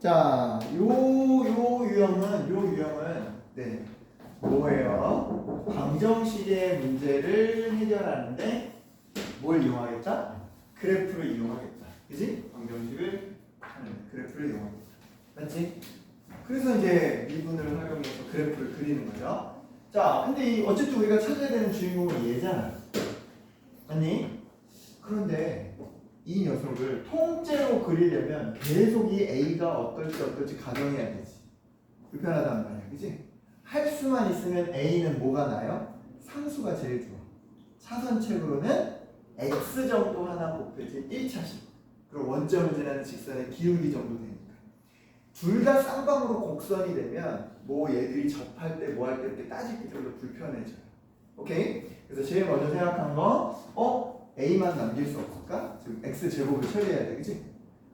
자, 요 유형은 네, 뭐예요? 방정식의 문제를 해결하는데 뭘 이용하겠다? 그래프를 이용하겠다. 그지? 방정식을 하는데 그래프를 이용하겠다. 맞지? 그래서 이제 미분을 활용해서 그래프를 그리는 거죠. 자, 근데 어쨌든 우리가 찾아야 되는 주인공은 얘잖아. 아니? 그런데 이 녀석을 통째로 그리려면 계속 이 A가 어떨지 가정해야 되지. 불편하단 말이야. 그치? 할 수만 있으면 A는 뭐가 나요? 상수가 제일 좋아. 차선책으로는 X 정도 하나 곱해진 1차식. 그리고 원점을 지나는 직선의 기울기 정도 되니까. 둘 다 쌍방으로 곡선이 되면 뭐 얘들이 접할 때 뭐 할 때 이렇게 따지기 좀 불편해져요. 오케이? 그래서 제일 먼저 생각한 거 A만 남길 수 없을까? 지금 X제곱을 처리해야 돼. 그치?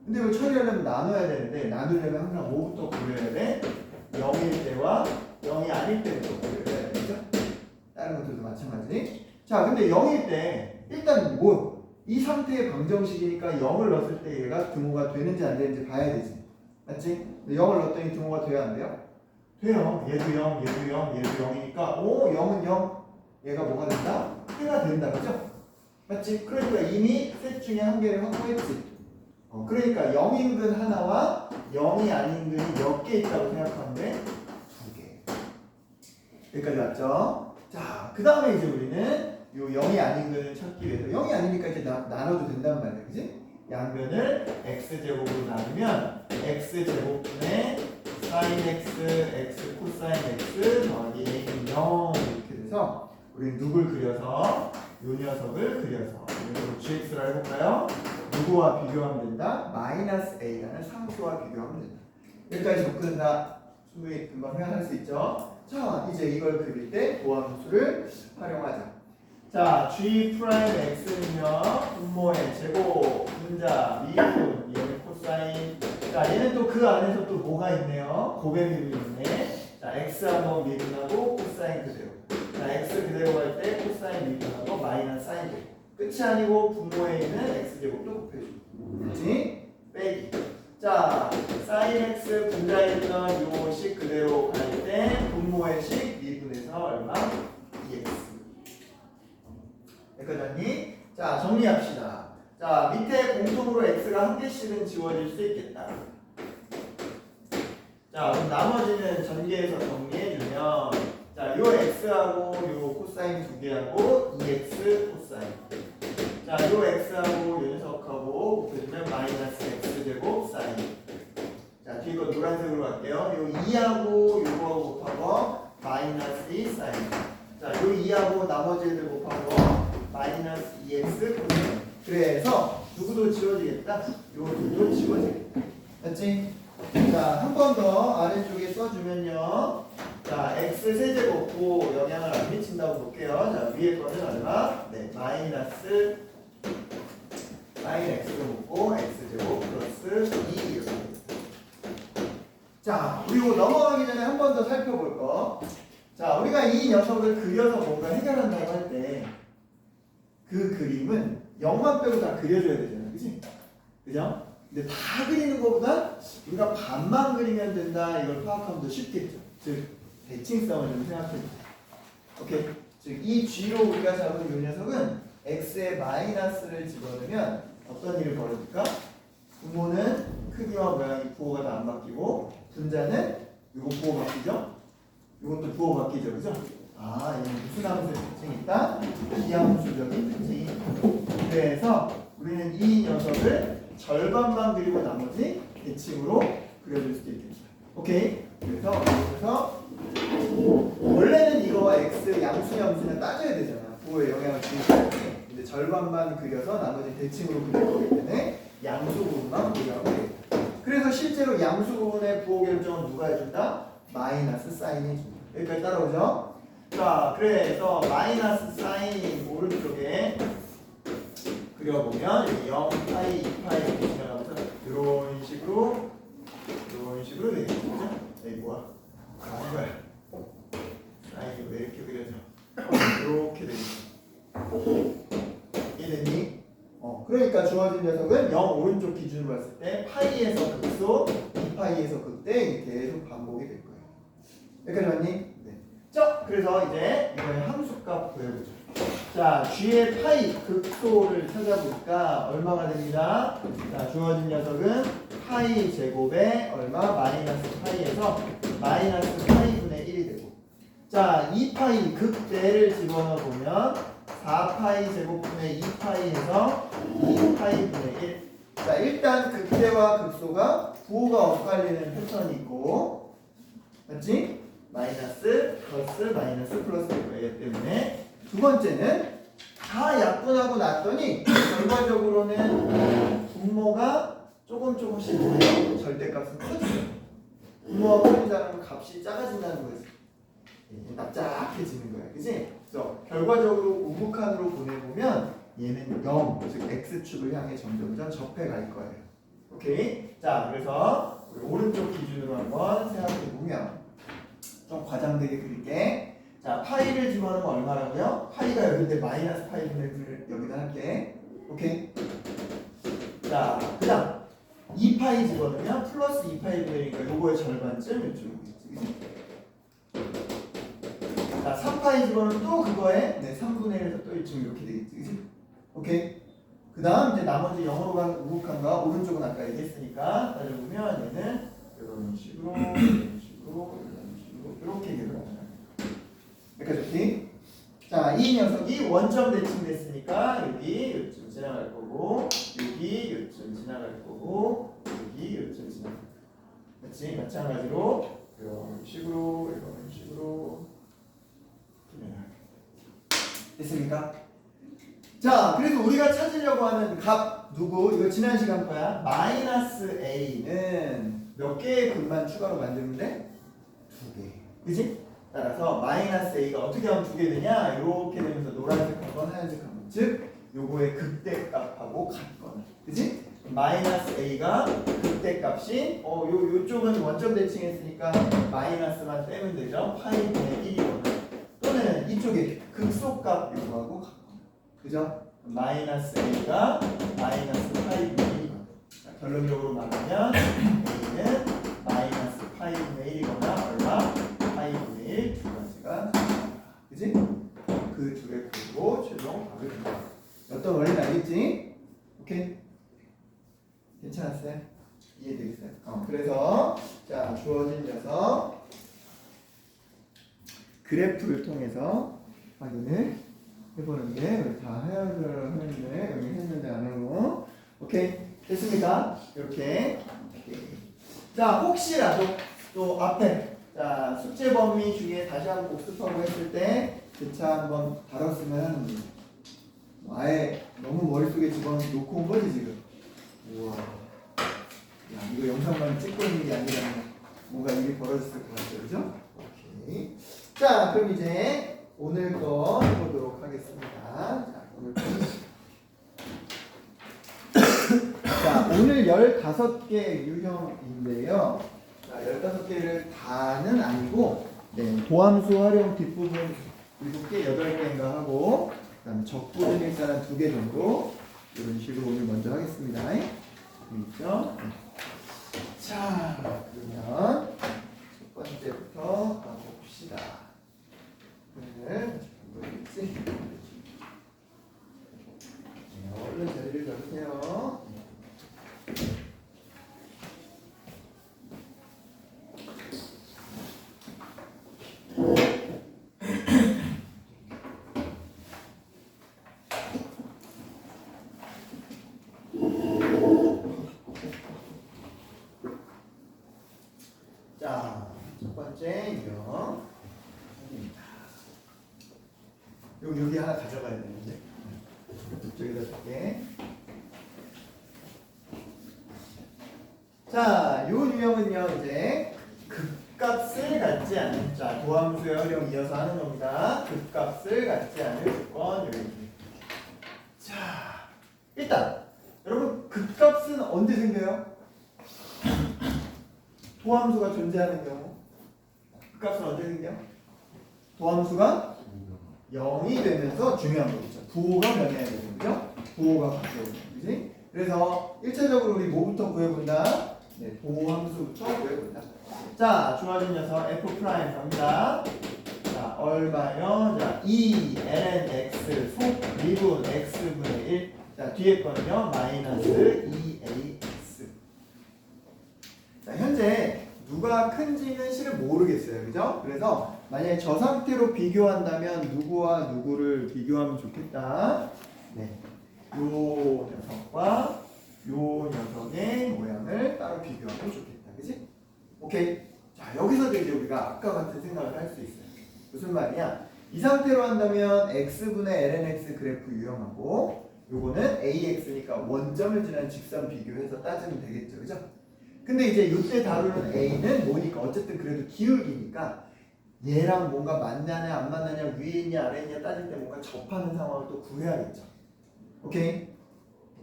근데 이걸 처리하려면 나눠야 되는데 나누려면 항상 뭐부터 고려해야 돼? 0일 때와 0이 아닐 때부터 고려해야 되죠? 다른 것들도 마찬가지. 자, 근데 0일 때 일단 이 상태의 방정식이니까 0을 넣었을 때 얘가 등호가 되는지 안 되는지 봐야 되지. 맞지? 0을 넣었더니 등호가 돼야 안 돼요? 돼요. 얘도 0, 얘도 0, 얘도 0이니까 0은 0. 얘가 뭐가 된다? 해가 된다. 그죠? 맞지? 그러니까 이미 셋 중에 한 개를 확보했지. 그러니까 0인근 하나와 0이 아닌 근이 몇 개 있다고 생각하는데 2개. 여기까지 왔죠? 자, 그 다음에 이제 우리는 요 0이 아닌 근을 찾기 위해서 0이 아니니까 이제 나눠도 된단 말이야. 그지? 양변을 x제곱으로 나누면 x제곱분의 sin x, x 코사인 x 더하기 a는 0 이렇게 돼서 우리는 누굴 그려서 요 녀석을 그려서 gx를 해볼까요? 누구와 비교하면 된다? 마이너스 a라는 상수와 비교하면 된다. 여기까지 접근은 다 충분히 금방 생각할 수 있죠? 자, 이제 이걸 그릴 때 도함수를 활용하자. 자, g 프라임 x는요 분모의 제곱, 분자, 미분, 얘는 코사인. 자, 얘는 또 그 안에서 또 뭐가 있네요? 곱의 미분이 있네. 자, x 한번 미분하고 코사인 그대로. 자, x 그대로 갈 때 코사인 미분하고 마이너스 사인 제곱. 끝이 아니고 분모에 있는 x제곱도 곱해주고. 그렇지? 빼기. 자, 사인 x 분자에 있던 요 식 그대로 갈 때 분모의 식 미분해서 얼마? 2x. 여기까지. 자, 정리합시다. 자, 밑에 공통으로 x가 한 개씩은 지워질 수 있겠다. 자, 그럼 나머지는 전개해서 정리해주면 자, 요 x하고 요 코사인 두 개하고 2x 코사인. 자, 요 x하고 요 녀석하고 곱해주면 마이너스 x제곱 사인. 자, 뒤에 거 노란색으로 갈게요. 요 2하고 요거하고 곱하고 마이너스 2 사인. 자, 요 2하고 나머지 애들 곱하고 마이너스 2x 코사인. 그래서 누구도 지워지겠다? 요 둘도 지워지겠다. 맞지? 자, 한 번 더 아래쪽에 써주면요. 자, x 세제곱 고 영향을 안 미친다고 볼게요. 자, 위에 거는 얼마? 네, 마이너스 사인 x도 먹고 x제곱 플러스 2 이렇게. 자, 그리고 넘어가기 전에 한 번 더 살펴볼 거. 자, 우리가 이 녀석을 그려서 뭔가 해결한다고 할 때 그 그림은 0만 빼고 다 그려줘야 되잖아. 그치? 그죠? 근데 다 그리는 것보다 우리가 반만 그리면 된다. 이걸 파악하면 더 쉽겠죠. 즉, 대칭성을 좀 생각해보자. 오케이? 즉, 이 G로 우리가 잡은 이 녀석은 X에 마이너스를 집어넣으면 어떤 일이 벌어질까? 분모는 크기와 모양이 부호가 다 안 바뀌고, 분자는 이거 부호 바뀌죠? 이것도 부호 바뀌죠. 그죠? 아, 이건 무슨 함수의 특징이 있다? 기함수적인 특징이 있다. 그래서 우리는 이 녀석을 절반만 그리고 나머지 대칭으로 그려줄 수도 있겠다. 오케이? 그래서 원래는 이거 x 양수냐 따져야 되잖아. 부호에 영향을 주는 거지. 근데 절반만 그려서 나머지 대칭으로 그릴 거기 때문에 양수 부분만 고려하면 되겠다. 그래서 실제로 양수 부분의 부호 결정은 누가 해준다? 마이너스 사인이 해준다. 여기까지 따라오죠? 자, 그래서 마이너스 사인 오른쪽에 그려보면 0파이, 2파이 이렇게 지나가면서 이런 식으로 되겠죠? 그죠? 여기 뭐야? 이거야. 사인이 왜 이렇게 그려져? 이렇게 되겠죠? 이해됐니? 그러니까 주어진 녀석은 0 오른쪽 기준으로 봤을 때 파이에서 극소 2파이 2파이에서 그때 계속 반복이 될 거예요. 여기까지 맞니? 네. 자, 그래서 이제 이번에 함수값 구해보죠. 자, g의 파이 극소를 찾아보니까 얼마가 됩니다. 자, 주어진 녀석은 파이 제곱에 얼마? 마이너스 파이에서 마이너스 파이분의 1이 되고, 자, 2파이 극대를 집어넣어보면 4파이 제곱분의 2파이에서 2파이분의 1. 자, 일단 극대와 극소가 부호가 엇갈리는 패턴이 있고, 맞지? 마이너스, 플러스, 마이너스, 플러스 이기 때문에 두 번째는 다 약분하고 났더니 결과적으로는 분모가 조금씩 절대값은 커지죠. 분모가 커진다는 값이 작아진다는 거예요. 납작해지는 거야, 그지? 그래서 결과적으로 우극한으로 보내보면 얘는 0, 즉 x축을 향해 점점점 접해갈 거예요. 오케이? 자, 그래서 우리 오른쪽 기준으로 한번 생각해보면 좀 과장되게 그릴게. 자, 파이를 집어넣으면 얼마라고요? 파이가 여기인데 마이너스 파이분의 1을 여기다 할게. 오케이? 자, 그 다음 2파이 집어넣으면 플러스 2파이분의 1이니까 요거의 절반쯤 이쪽으로 오겠지. 자, 3파이 집어넣으면 또 그거에 3분의 1에서 또 이쯤 이렇게 되겠지. 그치? 오케이? 그 다음 이제 나머지 0으로 간 우극한과 오른쪽은 아까 얘기했으니까 따져보면 얘는 이런 식으로 이렇게 계산하잖아요. 여기까지 오케이? 자, 이 녀석이 원점 대칭됐으니까 여기 요쯤 지나갈 거고, 여기 요쯤 지나갈 거고, 여기 요쯤 지나갈 거고. 그렇지? 마찬가지로 이런 식으로 됐습니까? 자, 그래서 우리가 찾으려고 하는 값 누구? 이거 지난 시간 거야. 마이너스 a는 몇 개의 근만 추가로 만들면 돼? 2개. 그지? 따라서 마이너스 a가 어떻게 하면 2개 되냐? 이렇게 되면서 노란색 한 번, 하얀색 한 번. 즉, 요거의 극대값하고 같거나. 그지? 마이너스 a가 극대값이 요쪽은 원점 대칭했으니까 마이너스만 빼면 되죠. 파이분의 1이거나 또는 이쪽에 극소값 요거하고 같거나. 그죠? 마이너스 a가 마이너스 파이분의 1이거나. 결론적으로 말하면 a는 마이너스 파이분의 1이거나 얼마? 파이분의 1 두 가지가 그지? 그 둘의 값으로 최종 답을 준다. 어떤 원리는 알겠지? 오케이? 괜찮았어요? 이해되겠어요? 그래서 자, 주어진 녀석 그래프를 통해서 확인을 해보는데 우리 다 해야를 하는데 여기 했는데 안 하고 오케이? 됐습니까? 이렇게 자, 혹시라도 또 앞에 자, 숙제 범위 중에 다시 한번 복습하고 했을 때 재차 한번 다뤘으면 하는 문제. 아예 너무 머릿속에 집어넣고 온 거지 지금. 우와. 야, 이거 영상만 찍고 있는 게 아니라 뭔가 일이 벌어졌을 것 같아요. 그죠? 오케이. 자, 그럼 이제 오늘 거 해보도록 하겠습니다. 자, 오늘 거. 자, 오늘 15개 유형인데요. 자, 15개를 다는 아니고, 도함수 활용 뒷부분 7개, 8개인가 하고, 그 다음에 적부분 일단은 2개 정도, 이런 식으로 오늘 먼저 하겠습니다. 있죠? 자, 그러면 첫 번째부터 가봅시다. 오늘 뭐였지? 얼른 자리를 잡으세요. 자, 첫 번째 유형. 여기 하나 가져가야 되는데. 이쪽에다 줄게. 자, 요 유형은요, 이제 극값을 갖지 않는 자, 도함수의 활용 이어서 하는 겁니다. 극값을 갖지 않을 조건 요입니다. 자, 일단 여러분 극값은 언제 생겨요? 도함수가 존재하는 경우. 극값은 언제 생겨? 도함수가 0이 되면서 중요한 거죠. 부호가 변해야 되는 거죠. 부호가 바뀌어요. 그지? 그래서 1차적으로 우리 뭐부터 구해본다? 네, 도함수부터 구해보자. 자, 주어진 녀석 f 프라임 갑니다. 자, 얼마요? 자, 2 ln x 속 미분 x분의 1. 자, 뒤에 거는요 마이너스 2ax. 자, 현재 누가 큰지는 실은 모르겠어요, 그죠? 그래서 만약에 저 상태로 비교한다면 누구와 누구를 비교하면 좋겠다. 네, 요 녀석과 요 녀석의 모양을 따로 비교하면 좋겠다, 그지? 오케이. 자, 여기서도 이제 우리가 아까 같은 생각을 할 수 있어요. 무슨 말이야? 이 상태로 한다면 x분의 lnx 그래프 유형하고 요거는 ax니까 원점을 지난 직선 비교해서 따지면 되겠죠, 그죠? 근데 이제 이때 다루는 a는 뭐니까 어쨌든 그래도 기울기니까 얘랑 뭔가 만나냐 안 만나냐 위에 있냐 아래 있냐 따질 때 뭔가 접하는 상황을 또 구해야겠죠. 오케이?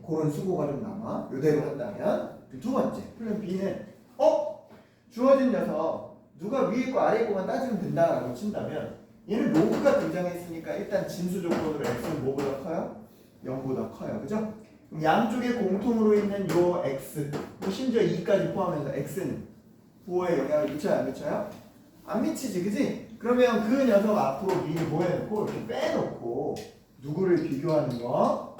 그런 수고가 좀 남아. 요대로 한다면 두 번째 플랜 B는 주어진 녀석 누가 위에 거 아래 거만 따지면 된다라고 친다면 얘는 로그가 등장했으니까 일단 진수 조건으로 x는 뭐보다 커요? 0보다 커요. 그죠? 그럼 양쪽에 공통으로 있는 요 x 심지어 2까지 포함해서 x는 부호에 영향을 미쳐요? 안 미쳐요? 안 미치지, 그지? 그러면 그 녀석 앞으로 미리 뭐 해놓고 이렇게 빼놓고 누구를 비교하는 거?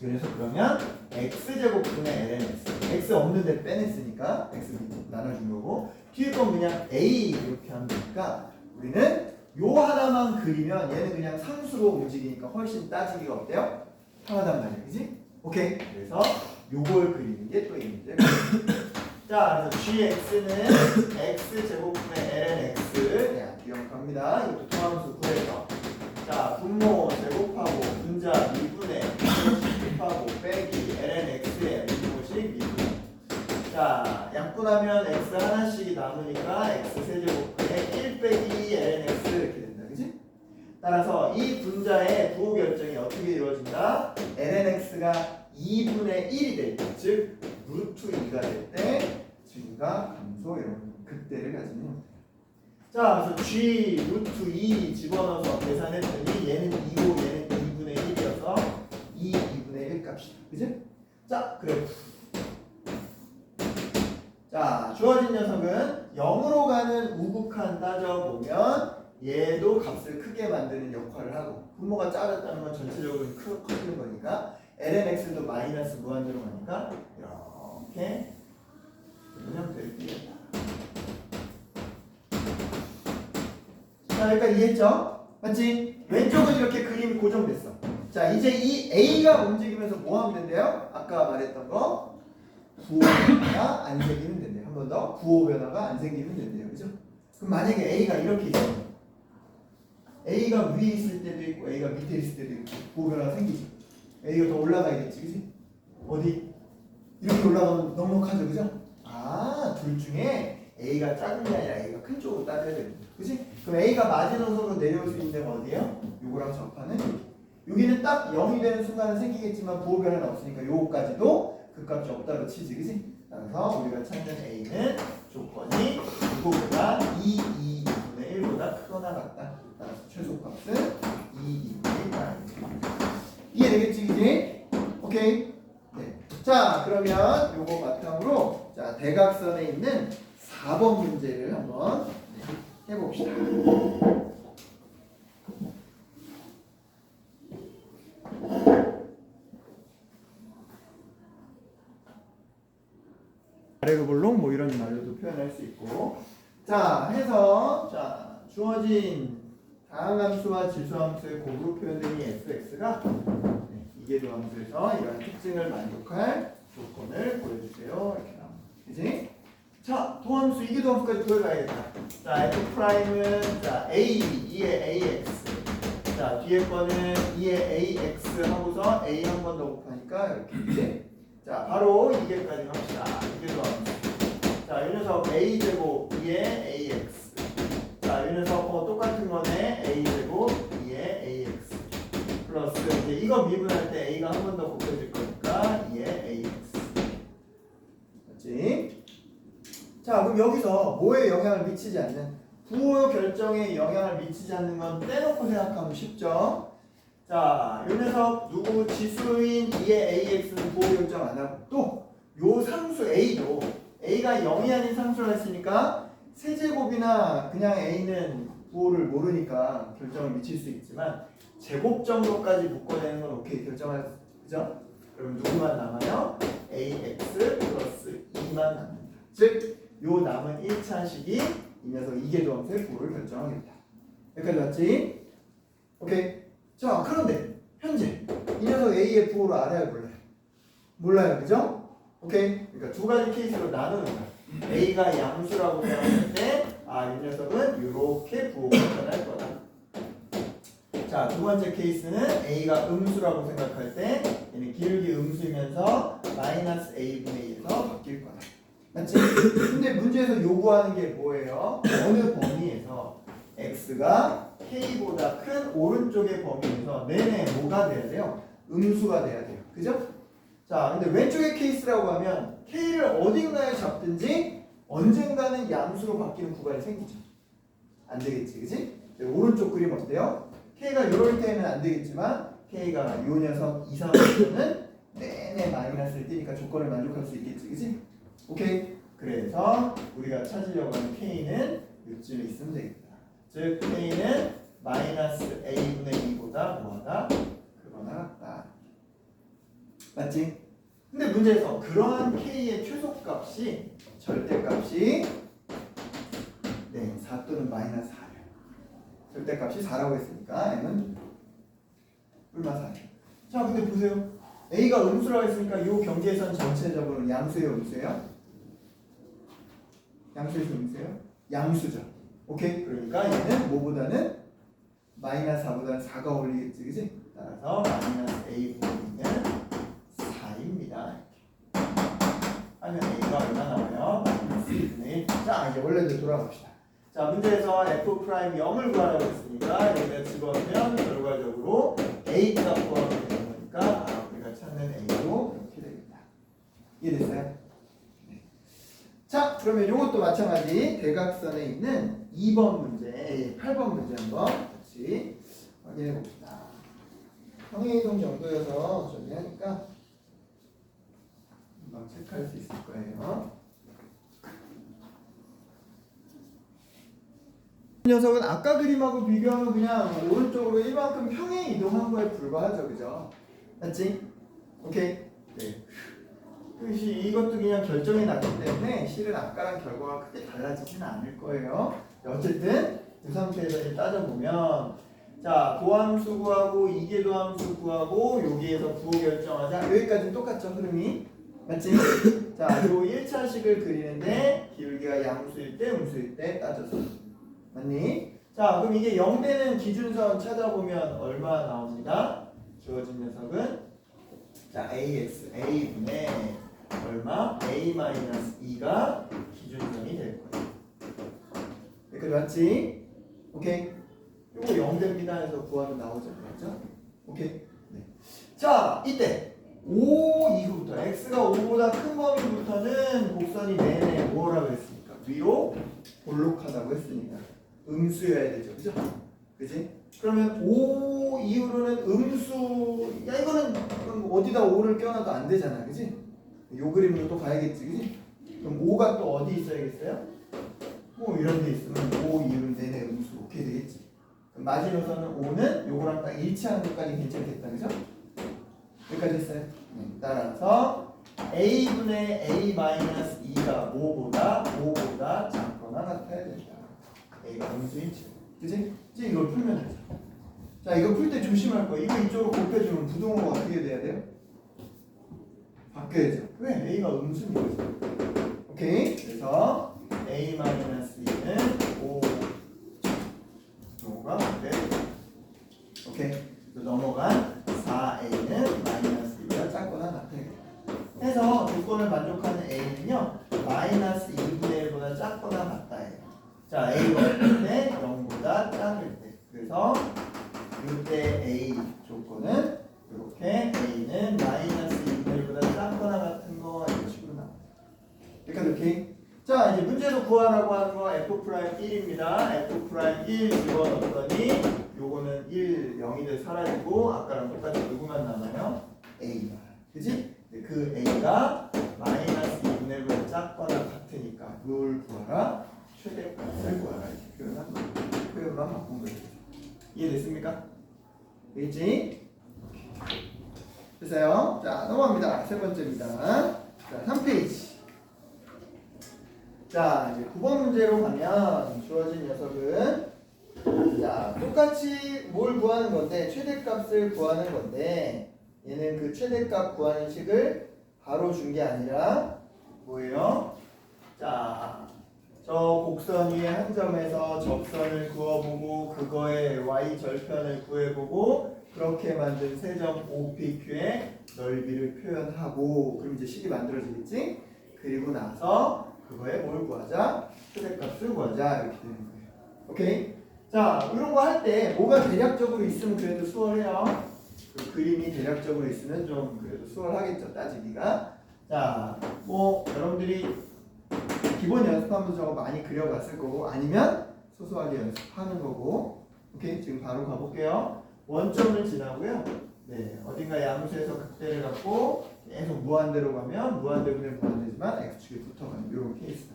그래서 그러면 x제곱분의 lnx x 없는데 빼냈으니까 x 나눠준 거고 뒤에 건 그냥 a 이렇게 하면 되니까 우리는 요 하나만 그리면 얘는 그냥 상수로 움직이니까 훨씬 따지기가 어때요? 편하단 말이야, 그지? 오케이. 그래서 요걸 그리는 게 또 이 문제. 자, 그래서 gx는 x제곱분의 lnx 기억합니다. 이것도 도함수 구해서 자, 분모 제곱하고 분자 미분의 곱하고 빼기 lnx의 분모식 미분. 자, 약분하면 x 하나씩이 남으니까 x 세제곱분의 1 빼기 lnx 이렇게 된다, 그지? 따라서 이 분자의 부호 결정이 어떻게 이루어진다? lnx가 2분의 1이 될 때, 즉 루트 2가 될 때 증가, 감소 이런 극대를 가지는 형태. 자, 그래서 g 루트 2 집어넣어서 계산했더니 얘는 2고 얘는 2분의 1이어서 2분의 1 값이다. 그지? 자, 그래. 자, 주어진 녀석은 0으로 가는 우극한 따져보면 얘도 값을 크게 만드는 역할을 하고 분모가 작았다는 건 전체적으로 커지는 거니까 lnx도 마이너스 무한대로 가니까 이렇게 형태를 띄겠다. 자, 여기까지 이해했죠? 맞지? 왼쪽은 이렇게 그림이 고정됐어. 자, 이제 이 A가 움직이면서 뭐 하면 된대요? 아까 말했던 거 부호 변화가 안 생기면 된대요. 한 번 더 부호 변화가 안 생기면 된대요. 그죠? 그럼 만약에 A가 이렇게 있어요. A가 위에 있을 때도 있고 A가 밑에 있을 때도 있고 부호 변화가 생기죠. A가 더 올라가야겠지, 그지? 어디? 이렇게 올라가면 넉넉하죠, 그죠? 아, 둘 중에 A가 작은 게 아니라 A가 큰 쪽으로 따져야 됩니다. 그치? 그럼 A가 마지노선으로 내려올 수 있는 데가 어디예요? 요거랑 접하는 여기는 딱 0이 되는 순간은 생기겠지만 부호 변화는 없으니까 요거까지도 그 값이 없다고 치지, 그치? 따라서 우리가 찾는 A는 조건이 이거보다 2분의 1보다 크거나 같다. 따라서 최소값은 2분의 1다. 이해되겠지, 그치? 오케이? 네. 자, 그러면 요거 바탕으로 자, 대각선에 있는 4번 문제를 한번 해봅시다. 아래그볼록 뭐 이런 말로도 표현할 수 있고 자, 해서 자, 주어진 다항함수와 지수함수의 곱으로 표현된 이 fx가 이계도함수에서 이런 특징을 만족할 조건을 보여주세요. 이렇게 나옵니다. 그지? 자, 도함수, 이계도함수까지 구해가야겠다. 자, f'은 자, a, 2의 ax. 자, 뒤에 거는 2의 ax 하고서 a 한 번 더 곱하니까 이렇게. 그지? 자, 바로 이계까지 갑시다. 이계도함수. 자, 이 녀석 a제곱 2의 ax. 자, 이 녀석 똑같은 거네. a제곱 2의 ax. 플러스 이제 이거 미분할 때 a가 한 번 더 곱해질 거니까 2의 ax. 맞지? 자, 그럼 여기서 뭐에 영향을 미치지 않는 부호 결정에 영향을 미치지 않는 건 떼놓고 생각하면 쉽죠? 자, 요 녀석 누구 지수인 2의 ax는 부호 결정 안 하고 또 요 상수 a도 a가 0이 아닌 상수라 했으니까 세제곱이나 그냥 a는 부호를 모르니까 결정을 미칠 수 있지만 제곱 정도까지 묶어내는 건 오케이 결정할 수 있죠. 그죠? 그럼 누구만 남아요? ax 플러스 2만 남는다. 즉, 요 남은 1차식이 이 녀석 이계도함수의 부호를 결정하겠다. 여기까지 맞지? 오케이. 자, 그런데 현재 이 녀석 a의 부호를 알아야 몰라요? 몰라요. 그죠? 오케이. 그러니까 두 가지 케이스로 나누는 거야. a가 양수라고 생각할 때, 이 녀석은 이렇게 부호가 변할 거다. 자, 두 번째 케이스는 a가 음수라고 생각할 때, 얘는 기울기 음수이면서 마이너스 a분의 2에서 바뀔 거다. 맞지? 근데 문제에서 요구하는 게 뭐예요? 어느 범위에서 x가 k보다 큰 오른쪽의 범위에서 내내 뭐가 돼야 돼요? 음수가 돼야 돼요. 그죠? 자, 근데 왼쪽의 케이스라고 하면 k를 어딘가에 잡든지 언젠가는 양수로 바뀌는 구간이 생기죠. 안 되겠지, 그지? 오른쪽 그림 어때요? k가 이럴 때는 안 되겠지만 k가 요 녀석 이상으로는 내내 마이너스를 띄니까 조건을 만족할 수 있겠지, 그지? 오케이. 그래서 우리가 찾으려고 하는 k는 요쯤에 있으면 되겠다. 즉 k는 마이너스 a분의 2보다 뭐하다? 그거나 같다. 맞지? 근데 문제에서 그러한 k의 최소값이 절대값이 4 또는 마이너스 4예요. 절대값이 4라고 했으니까 m은 얼마 4예요. 자, 근데 보세요. a가 음수라고 했으니까 이 경계선 전체적으로 양수예요, 음수예요? 양수에서 음수예요? 양수죠. 오케이? 그러니까 얘는 뭐보다는 마이너스 4보다는 4가 어울리겠지, 그지? 따라서 마이너스 a분의 4입니다. 하면 a가 얼마 나와요? 마이너스 2분의 1. 자, 이제 원래대로 돌아갑시다. 자, 문제에서 f 프라임 0을 구하라고 했으니까 여기다 집어넣으면 결과적으로 a 값 구하면 되는 거니까 우리가 찾는 a도 이렇게 되겠다. 이해됐어요? 네. 자, 그러면 이것도 마찬가지 대각선에 있는 2번 문제, 8번 문제 한번 같이 확인해 봅시다. 평행이동 정도여서 정리하니까 금방 체크할 수 있을 거예요. 이 녀석은 아까 그림하고 비교하면 그냥 오른쪽으로 이만큼 평행 이동한 거에 불과하죠, 그죠? 맞지? 오케이? 네. 이것도 그냥 결정이 났기 때문에 실은 아까랑 결과가 크게 달라지진 않을 거예요. 어쨌든 이 상태에서 따져보면 자, 도함수 구하고 이계도함수 구하고 여기에서 부호 결정하자. 여기까지는 똑같죠, 흐름이? 맞지? 자, 요 1차식을 그리는데 기울기가 양수일 때 음수일 때 따져서 맞니? 자, 그럼 이게 0되는 기준선 찾아보면 얼마 나옵니다? 주어진 녀석은 자, a분의 얼마? a-2가 기준선이 될 거예요. 여기까지 맞지? 오케이? 이거 0됩니다 해서 구하면 나오죠, 그렇죠? 오케이? 네. 자, 이때 5 이후부터 x가 5보다 큰 범위부터는 곡선이 내내 뭐라고 했습니까? 위로 볼록하다고 했으니까 음수여야 되죠, 그죠? 그지? 그러면 5 이후로는 음수, 야 이거는 어디다 5를 껴놔도 안 되잖아, 그지? 요 그림으로 또 가야겠지, 그지? 그럼 5가 또 어디 있어야겠어요? 뭐 이런 데 있으면 5 이후는 내내 음수 오케이 되겠지. 그럼 마지노선은 5는 요거랑 딱 일치하는 것까지 괜찮겠다, 그죠? 여기까지 했어요. 네. 따라서 a분의 a-2가 5보다 작거나 같아야 된다. a가 음수인지, 그치? 이제 이걸 풀면 되죠. 자, 이거 풀 때 조심할 거. 이거 이쪽으로 곱해주면 부동호가 어떻게 돼야 돼요? 바뀌어야죠. 왜? a가 음수니까. 오케이? 그래서 a-2는 5 부동호가 돼야 돼요. 오케이? 넘어간 4a는 마이너스 2가 작거나 같아요. 해서 조건을 만족하는 a는요 마이너스 2분의 1보다 작거나 같다예요. 자, a가 어떨 때 0보다 작을 때. 그래서 이때 a 조건은 이렇게 a는 마이너스 2분의 1보다 작거나 같은 거 이런 식으로 나와요. 이렇게. 자, 이제 문제도 구하라고 하는 거 f'1입니다. f'1 집어넣었더니 요거는 1, 0이 사라지고 아까랑 똑같이 누구만 남아요? a가. 그지? 그 a가 마이너스 2분의 1보다 작거나 같다. 뭘 구하라? 최대값을 구하라. 이렇게 표현만 바꾼 거예요. 이해됐습니까? 되겠지? 됐어요? 자, 넘어갑니다. 세 번째입니다. 자, 3페이지. 자, 이제 9번 문제로 가면 주어진 녀석은 자, 똑같이 뭘 구하는 건데 최대값을 구하는 건데 얘는 그 최대값 구하는 식을 바로 준 게 아니라 뭐예요? 자, 저 곡선 위에 한 점에서 접선을 그어보고 그거의 y 절편을 구해보고 그렇게 만든 세점 OPQ의 넓이를 표현하고 그럼 이제 식이 만들어지겠지? 그리고 나서 그거에 뭘 구하자? 최대값을 구하자 이렇게 되는 거예요. 오케이? 자, 이런 거 할 때 뭐가 대략적으로 있으면 그래도 수월해요. 그 그림이 대략적으로 있으면 좀 그래도 수월하겠죠, 따지기가. 자, 뭐 여러분들이 기본 연습하면서 저거 많이 그려봤을 거고 아니면 소소하게 연습하는 거고. 오케이? 지금 바로 가볼게요. 원점을 지나고요. 네, 어딘가 야무수에서 극대를 갖고 계속 무한대로 가면 무한대분의 무한대지만 x축에 붙어가는 이런 케이스다.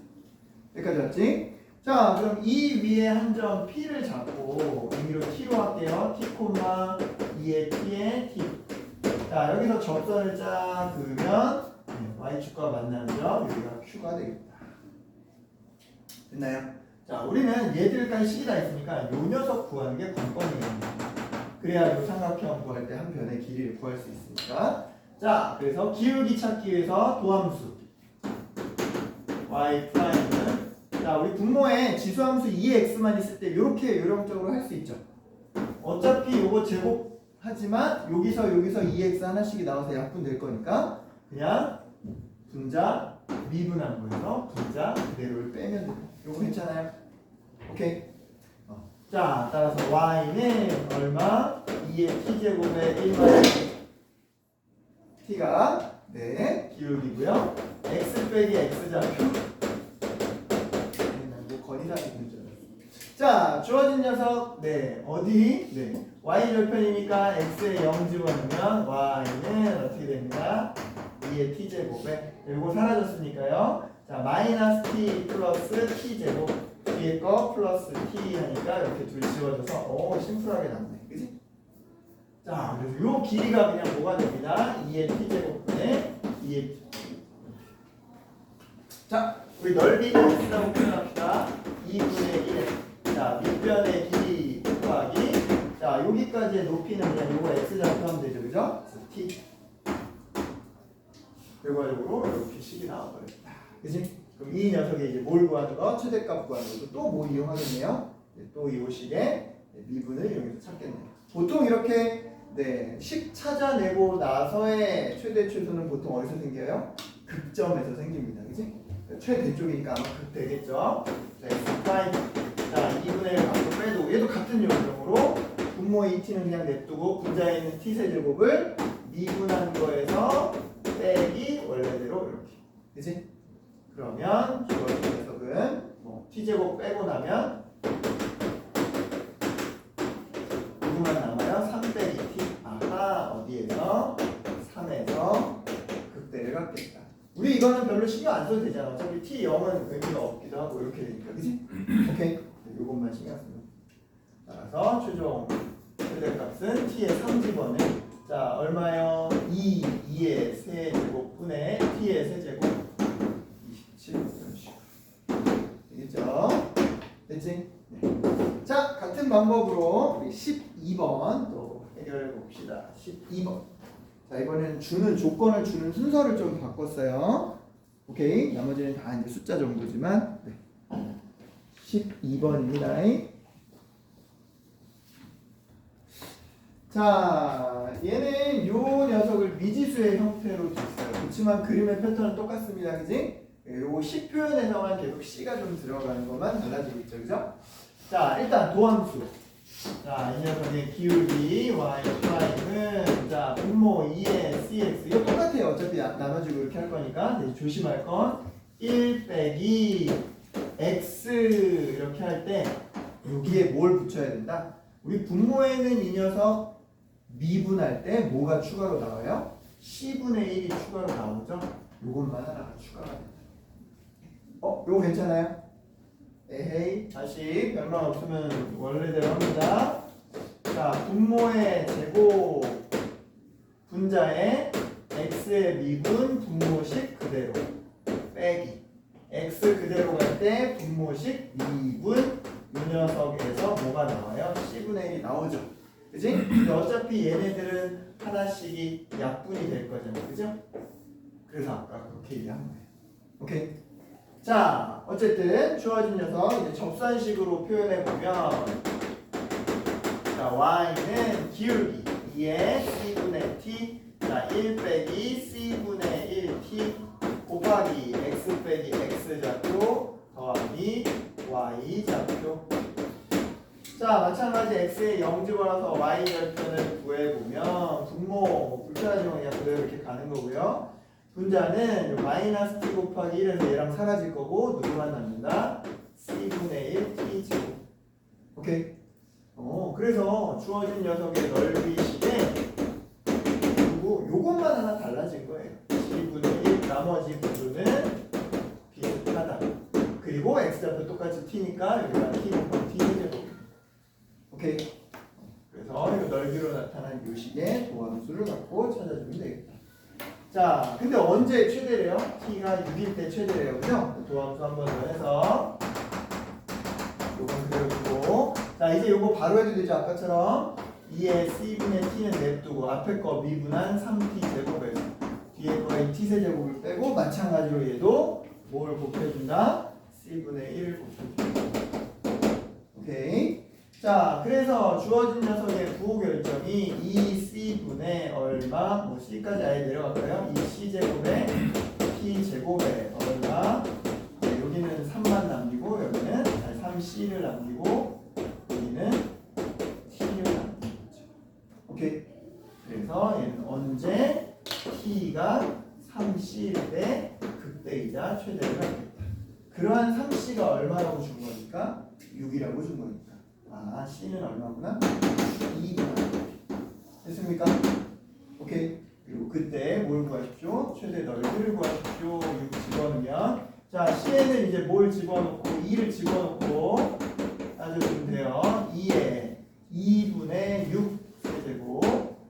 여기까지 왔지? 자, 그럼 이 위에 한 점 P를 잡고 의미로 T로 할게요. T, 2의 T에 T. 자, 여기서 접선을 쫙 그으면 Y축과 만나는 점 여기가 Q가 되겠다. 됐나요? 자, 우리는 얘들까지 식이 다 있으니까 요 녀석 구하는 게 관건이에요. 그래야 이 삼각형 구할 때 한 변의 길이를 구할 수 있으니까. 자, 그래서 기울기 찾기 위해서 도함수 y 프라임은 자, 우리 분모에 지수함수 2x만 있을 때 이렇게 요령적으로 할 수 있죠. 어차피 요거 제곱하지만 여기서 2x 하나씩이 나와서 약분 될 거니까 그냥 분자 미분한 거에서 분자 그대로를 빼면 돼요. 요거 괜찮아요? 오케이. 자, 따라서 y는 얼마? 2의 t제곱에 1만 t가 네 기울기고요. x 빼기 x좌표. 뭐 건의사항이 문제다. 자, 주어진 녀석 네 어디? 네 y 절편이니까 x에 0 집어넣으면 y는 어떻게 됩니다? 2의 t제곱에 이거 사라졌으니까요. 자, 마이너스 t 플러스 t제곱 뒤에 거 플러스 t 하니까 이렇게 둘 지워져서 심플하게 남네. 그지? 자, 그래서 요 길이가 그냥 뭐가 됩니다? 2의 t제곱분의 2의 t. 자, 우리 넓이 x라고 표현합시다. 2분의 1. 자, 밑변의 길이 곱하기 자, 여기까지의 높이는 그냥 요거 x좌표 하면 되죠. 그죠? 그래서 t. 결과적으로 이렇게 식이 나와버렸다. 그지? 그럼 이 녀석이 이제 뭘 구하는 거? 최대값 구하는 거. 또 뭐 이용하겠네요? 또 이 식의 미분을 이용해서 찾겠네요. 보통 이렇게 네, 식 찾아내고 나서의 최대 최소는 보통 어디서 생겨요? 극점에서 생깁니다. 그지? 최대 쪽이니까 아마 극되겠죠? 자, x 프라임. 자, 2분의 1 갖고 빼도 얘도 같은 요령으로 분모의 2t는 그냥 냅두고 분자에 있는 t세제곱을 미분한 거에서 빼기 원래대로 이렇게. 그지? 그러면 주어진 녀석은 뭐 t제곱 빼고 나면 누구만 남아요? 3 빼기 t. 아하, 어디에서? 3에서 극대를 갖겠다. 우리 이거는 별로 신경 안 써도 되잖아. 어차피 t 0은 의미가 없기도 하고 이렇게 되니까. 그지? 오케이? 이것만 신경 쓰면. 따라서 최종 최대값은 t의 3집어는 자, 얼마요? 2의 세제곱분의 t의 세제곱 27 이런 식으로 되겠죠? 됐지? 네. 자, 같은 방법으로 우리 12번 또 해결해 봅시다. 12번. 자, 이번에는 주는 조건을 주는 순서를 좀 바꿨어요. 오케이? 나머지는 다 이제 숫자 정도지만 네. 12번입니다. 자, 얘는 요 녀석을 미지수의 형태로 줬어요. 그렇지만 그림의 패턴은 똑같습니다. 그지? 요거 식 표현에서만 계속 C가 좀 들어가는 것만 달라지겠죠. 그죠? 자, 일단 도함수. 자, 이 녀석의 기울기 y 프라임은 자, 분모 2의 cx. 이거 똑같아요. 어차피 나눠주고 이렇게 할 거니까. 네, 조심할 건 1 빼기 x 이렇게 할 때 여기에 뭘 붙여야 된다? 우리 분모에는 이 녀석 미분할 때 뭐가 추가로 나와요? c분의 1이 추가로 나오죠? 요것만 하나가 추가가 된다. 요거 괜찮아요? 에헤이. 다시 별말 없으면 원래대로 합니다. 자, 분모의 제곱 분자의 x의 미분 분모식 그대로 빼기 x 그대로 갈 때 분모식 미분 이 녀석에서 뭐가 나와요? c분의 1이 나오죠. 그지? 근데 어차피 얘네들은 하나씩이 약분이 될 거잖아요. 그죠? 그래서 아까 그렇게 얘기한 거예요. 오케이? 자, 어쨌든 주어진 녀석 이제 접선식으로 표현해 보면 자, y는 기울기 2의 c분의 t 자, 1 빼기 c분의 1t 곱하기 x 빼기 x 좌표 더하기 y 좌표. 자, 마찬가지 x에 0 집어넣어서 y 절편을 구해보면 분모 불편한 경우 그냥 그대로 이렇게 가는 거고요. 분자는 마이너스 t 곱하기 1에서 얘랑 사라질 거고 누구만 남는다? c분의 1 t 제곱. 오케이? 그래서 주어진 녀석의 넓이식에 그리고 요것만 하나 달라진 거예요. c분의 1 나머지 부분은 비슷하다. 그리고 x좌표 똑같이 t니까 여기가 t 곱하기 t 제곱. 오케이? 그래서 이 넓이로 나타난 요식의 도함수를 갖고 찾아주면 되겠다. 자, 근데 언제 최대래요? t가 6일 때 최대래요. 그죠? 도함수 한 번 더 해서 요건 그대로 두고 자, 이제 요거 바로 해도 되죠? 아까처럼 2의 c분의 t는 냅두고 앞에 거 미분한 3t 제곱에서 뒤에 거의 t세제곱을 빼고 마찬가지로 얘도 뭘 곱해준다? c분의 1을 곱해준다. 오케이? 자, 그래서 주어진 녀석의 부호 결정이 2c분의 얼마, 뭐 c까지 아예 내려갈까요? 2c제곱에 t제곱에 얼마, 네, 여기는 3만 남기고 여기는 3c를 남기고 여기는 t를 남기는 거죠. 오케이? 그래서 얘는 언제 t가 3c일 때 극대이자 최대를 갖겠다. 그러한 3c가 얼마라고 준 거니까? 6이라고 준 거니까. 아, c는 얼마구나? 2구나. 됐습니까? 오케이. 그리고 그때 뭘 구하십시오? 최대 넓이를 구하십시오. 6 집어넣으면 자, c에는 이제 뭘 집어넣고 2를 집어넣고 따져주면 돼요. 2에 2분의 6 세제곱.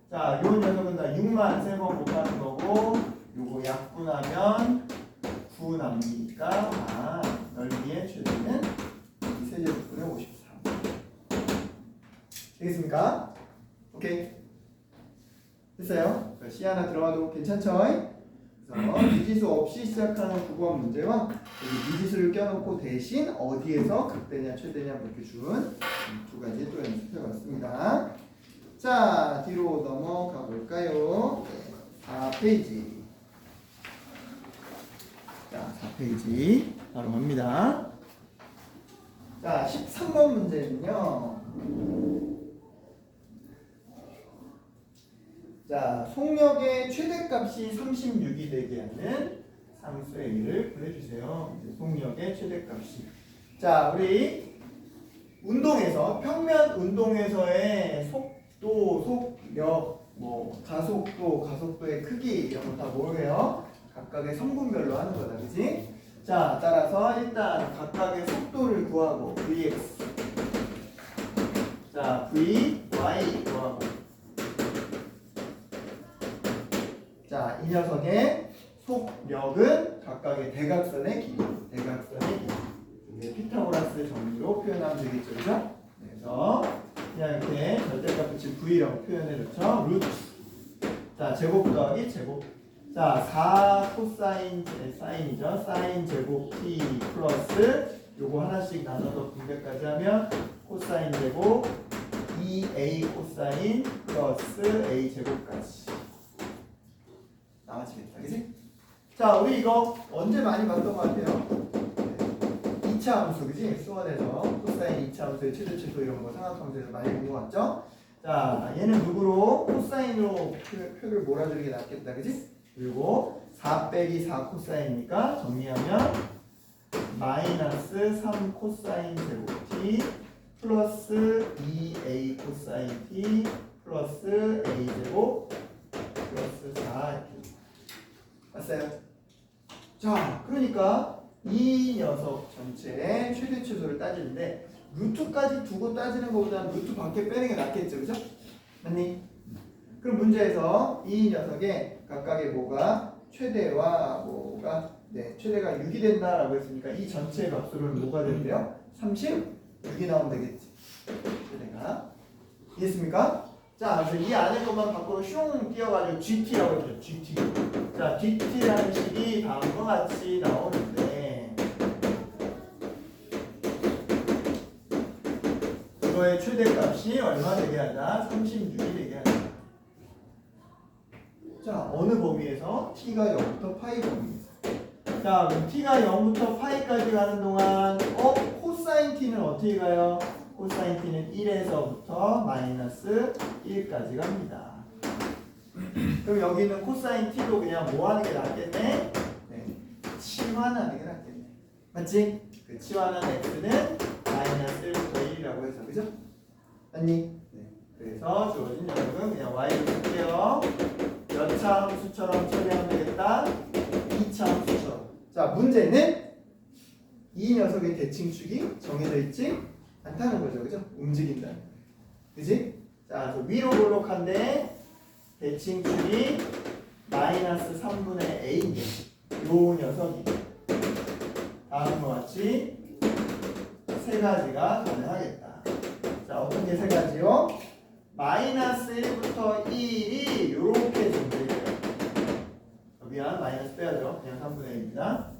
자, 요 녀석은 다 6만 3번 곱하는 거고 요거 약분하면 9 남기니까 넓이의 최대는 2 세제곱분의 54. 되겠습니까? 오케이. 됐어요? C 하나 들어가도 괜찮죠? 그래서 미지수 없이 시작하는 9번 문제와 여기 미지수를 껴놓고 대신 어디에서 극대냐 최대냐 이렇게 준 두 가지 또 연습해봤습니다. 자, 뒤로 넘어가 볼까요? 4페이지. 자, 4페이지 바로 갑니다. 자, 13번 문제는요. 자, 속력의 최대값이 36이 되게 하는 상수의 일을 구해주세요. 속력의 최대값이. 자, 우리 운동에서 평면 운동에서의 속도, 속력, 뭐 가속도, 가속도의 크기 이런 거 다 뭐예요? 각각의 성분별로 하는 거다, 그지? 자, 따라서 일단 각각의 속도를 구하고 vx. 자, vy 구하고. 자, 이 녀석의 속력은 각각의 대각선의 길이, 대각선의 길이. 이게 피타고라스 정리로 표현하면 되겠죠, 그죠? 그래서 그냥 이렇게 절대값 붙인 v라고 표현해줬죠. 루트. 자, 제곱 더하기 제곱. 자, 4 코사인 사인이죠. 사인 제곱 t 플러스 요거 하나씩 나눠서 분배까지 하면 코사인 제곱 2a 코사인 플러스 a 제곱까지. 나와지겠다, 그지? 자, 우리 이거 언제 많이 봤던 것 같아요? 2차 함수, 그지? 수원에서 코사인 2차 함수의 최대치수 이런 거 삼각함수에서 많이 본 것 같죠? 자, 얘는 누구로? 코사인으로 표를 몰아주는 게 낫겠다, 그지? 그리고 4 빼기 4 코사인이니까 정리하면 마이너스 3 코사인 제곱 t 플러스 2a 코사인 t 플러스 a 제곱 플러스 4 이렇게. 맞어요? 자, 그러니까 이 녀석 전체의 최대 최소를 따지는데 루트까지 두고 따지는 것보다는 루트 밖에 빼는 게 낫겠죠, 그죠? 맞니? 그럼 문제에서 이 녀석의 각각의 뭐가 최대와 뭐가 최대가 6이 된다라고 했으니까 이 전체의 값수는 뭐가 된대요? 36이 나오면 되겠지. 최대가 이해했습니까? 자, 그래서 이 안에 것만 밖으로 슝 띄어가지고 GT라고 했죠. GT. 자, GT라는 식이 다음과 같이 나오는데 이거의 최대값이 얼마 되게 하자? 36이 되게 하자. 자, 어느 범위에서? t가 0부터 파이 범위에서. 자, 그럼 t가 0부터 파이까지 가는 동안 코사인 t는 어떻게 가요? 코사인 t는 1에서부터 마이너스 1까지 갑니다. 그럼 여기 있는 코사인 t도 그냥 뭐 하는 게 낫겠네? 치환하는 게 낫겠네. 맞지? 그 치환한 x는 마이너스 1부터 1이라고 해서, 그죠? 맞니? 그래서 주어진 녀석은 그냥 y를 쓸게요. 몇 차 함수처럼 처리하면 되겠다? 2차 함수처럼. 자, 문제는 이 녀석의 대칭축이 정해져 있지 않다는 거죠. 그죠? 움직인다는 거예요. 그지? 자, 위로 볼록한데 대칭축이 마이너스 3분의 a인데 요 녀석이 다음과 같이 세 가지가 가능하겠다. 자, 어떤 게 세 가지요? 마이너스 1부터 1이 이렇게 존재해요. 미안, 마이너스 빼야죠. 그냥 3분의 a입니다.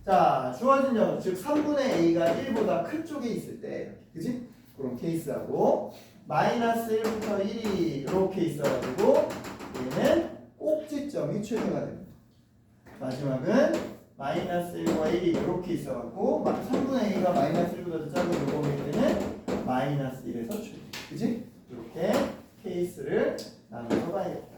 자, 주어진 점, 즉 3분의 a가 1보다 큰 쪽에 있을 때, 그지? 그런 케이스하고 마이너스 1부터 1이 이렇게 있어가지고 얘는 꼭지점이 최대가 됩니다. 마지막은 마이너스 1과 1이 이렇게 있어갖고 3분의 a가 마이너스 1보다 더 작은 요거일 때는 마이너스 1에서 최대. 그지? 이렇게 케이스를 나눠서 봐야겠다.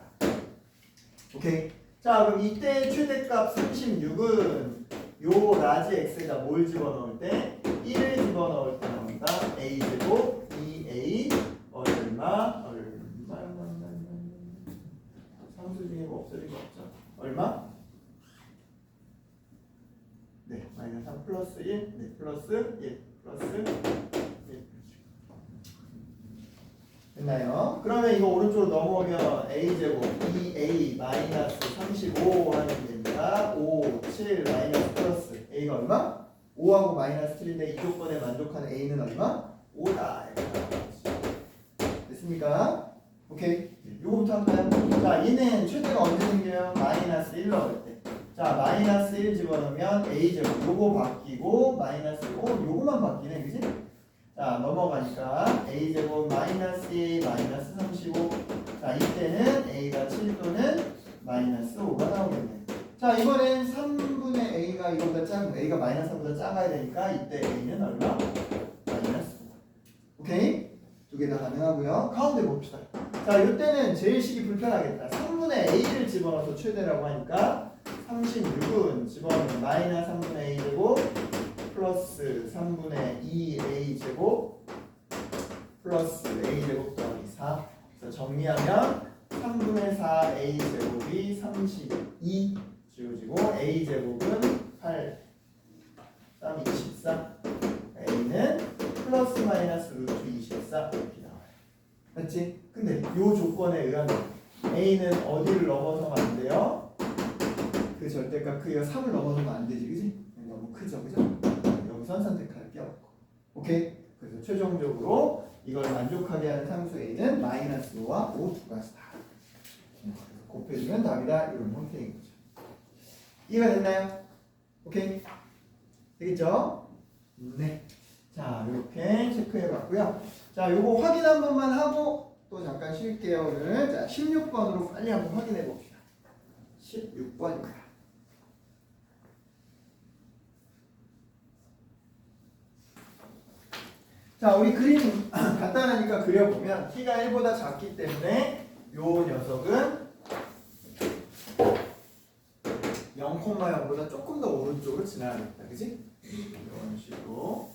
오케이. 자, 그럼 이때 최대값 36은 요 라지 x에다 뭘 집어넣을 때? 1을 집어넣을 때 나온다. a제곱 2a 얼마 상수 중에 뭐 없어질 거 없죠? 얼마? 네, 마이너스 3 플러스 1, 네, 플러스 1, 플러스 1. 됐나요? 그러면 이거 오른쪽으로 넘어오면 a제곱 2a 마이너스 35 하면 됩니다. 5, 7 마이너스 플러스 a가 얼마? 5하고 마이너스 7인데 이 조건에 만족하는 a는 얼마? 5다. 됐습니까? 오케이. 요거부터 할까요? 자, 얘는 최대가 언제 생겨요? 마이너스 1 넣을 때. 자, 마이너스 1 집어넣으면 a제곱 요거 바뀌고 마이너스 5 요거만 바뀌네. 그지? 자, 넘어가니까 a제곱 마이너스 2 마이너스 35. 자, 이때는 a가 7 또는 마이너스 5가 나오겠네. 자, 이번엔 3분의 a가 이거보다 작은 a가 마이너스 3보다 작아야 되니까 이때 a는 얼마? 마이너스 5. 오케이? 두 개 다 가능하고요. 가운데 봅시다. 자, 이때는 제일 식이 불편하겠다. 3분의 a를 집어넣어서 최대라고 하니까 36은 집어넣으면 마이너스 3분의 a 제곱 플러스 3분의 2a 제곱 플러스 a 제곱 더하기 4. 그래서 정리하면 3분의 4a 제곱이 32 지워지고 a 제곱은 8 3, 24. a는 플러스 마이너스 루트 24 이렇게 나와요. 맞지? 근데 이 조건에 의하면 a는 어디를 넘어서면 안 돼요? 그 절대값 크기가 3을 넘어서면 안 되지, 그지? 너무 크죠, 그죠? 여기선 선택할 게 없고. 오케이? 그래서 최종적으로 이걸 만족하게 하는 상수 a는 마이너스 5와 5 두 가지다. 곱해주면 답이다. 이런 형태인 거죠. 이해가 됐나요? 오케이? 되겠죠? 네. 자, 이렇게 체크해봤고요. 자, 요거 확인 한 번만 하고 또 잠깐 쉴게요. 오늘. 자, 16번으로 빨리 한번 확인해 봅시다. 16번입니다. 자, 우리 그림 간단하니까 그려보면 t가 1보다 작기 때문에 요 녀석은 0,0보다 조금 더 오른쪽으로 지나가겠다. 그지? 이런 식으로.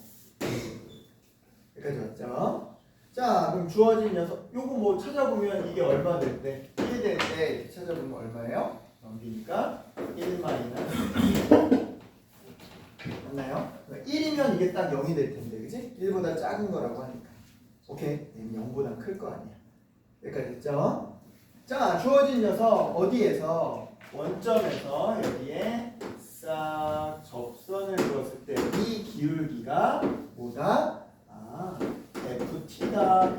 여기까지 왔죠? 자, 그럼 주어진 녀석 요거 뭐 찾아보면 이게 얼마 될 때? 1 될 때 찾아보면 얼마예요? 넘기니까 1 마이너스 맞나요? 1이면 이게 딱 0이 될 텐데, 그지? 1보다 작은 거라고 하니까. 오케이? 얘는 0보다 클 거 아니야. 여기까지 됐죠? 자, 주어진 녀석 어디에서? 원점에서 여기에 싹 접선을 그었을 때 이 기울기가 뭐다? 아, FT다.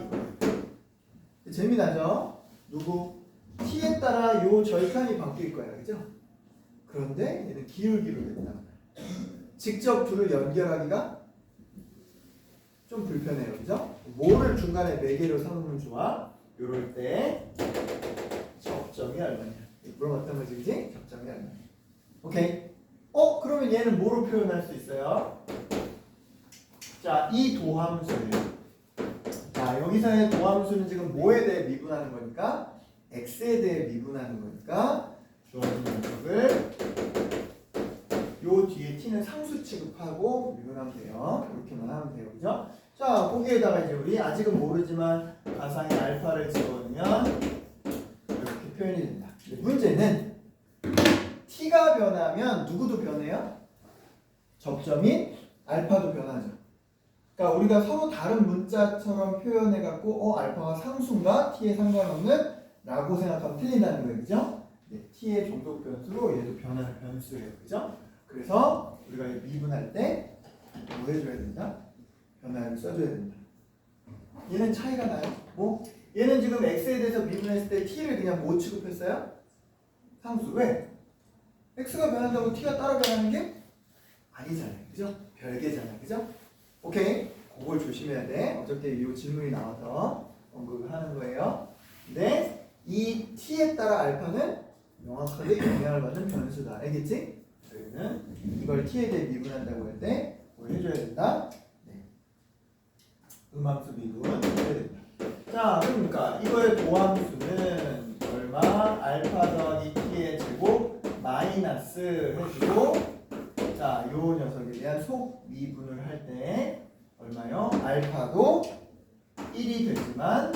재미나죠? 누구? T에 따라 요 절칸이 바뀔 거야, 그죠? 그런데 얘는 기울기로 된다. 직접 둘을 연결하기가 좀 불편해요, 그죠? 뭐를 중간에 매개로 삼으면 좋아? 요럴 때 접점이 얼마냐? 물어봤던 거지, 그지? 접점이 얼마냐? 오케이. 그러면 얘는 뭐로 표현할 수 있어요? 자, 이 도함수예요. 자, 여기서의 도함수는 지금 뭐에 대해 미분하는 거니까? x에 대해 미분하는 거니까 주어진 녀석을 요 뒤에 t는 상수 취급하고 미분하면 돼요. 이렇게만 하면 돼요. 그죠? 자, 거기에다가 이제 우리 아직은 모르지만 가상의 알파를 집어넣으면 이렇게 표현이 된다. 근데 문제는 t가 변하면 누구도 변해요? 접점인 알파도 변하죠. 그러니까 우리가 서로 다른 문자처럼 표현해갖고 알파가 상수인가 t에 상관없는 라고 생각하면 틀린다는 거예요. 그죠? 네, t의 종속 변수로 얘도 변하는 변수예요. 그죠? 그래서 우리가 미분할 때 뭐 해줘야 된다? 변화를 써줘야 된다. 얘는 차이가 나요? 뭐? 얘는 지금 x에 대해서 미분했을 때 t를 그냥 뭐 취급했어요? 상수. 왜? x가 변한다고 t가 따라 변하는 게 아니잖아요. 그죠? 별개잖아요. 그죠? 오케이. 그걸 조심해야 돼. 어저께 이 질문이 나와서 언급을 하는 거예요. 근데 이 t에 따라 알파는 명확하게 영향을 받는 변수다. 알겠지? 저희는 이걸 t에 대해 미분한다고 할 때 뭘 해줘야 된다? 네. 음함수 미분 해줘야 된다. 자, 그러니까 이거의 도함수는 얼마? 알파 더하기 t의 제곱 마이너스 해주고, 자, 요 녀석에 대한 속 미분을 할 때 얼마요? 알파도 1이 되지만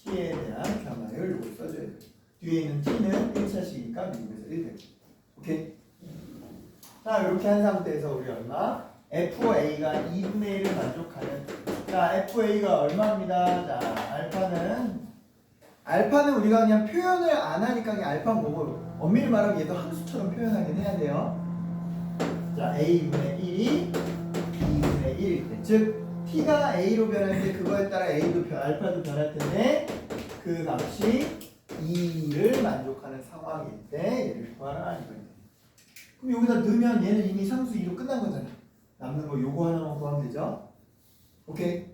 t에 대한 변화율 요걸 써줘야 돼요. 뒤에 있는 t는 1차식이니까 미분해서 1 되고. 오케이? 자, 이렇게 한 상태에서 우리 얼마? FA가 2분의 1을 만족하는. 자, FA가 얼마입니다. 자, 알파는 우리가 그냥 표현을 안 하니까 그냥 알파 뭐고 엄밀히 말하면 얘도 함수처럼 표현하긴 해야 돼요. 자, A분의 1이 2분의 1일 때, 즉 T가 A로 변할 때 그거에 따라 A도 알파도 변할 텐데 그 값이 2를 만족하는 상황일 때 얘를 구하라 이거예요. 그럼 여기다 넣으면 얘는 이미 상수 2로 끝난 거잖아. 남는 거 요거 하나만 구하면 되죠. 오케이.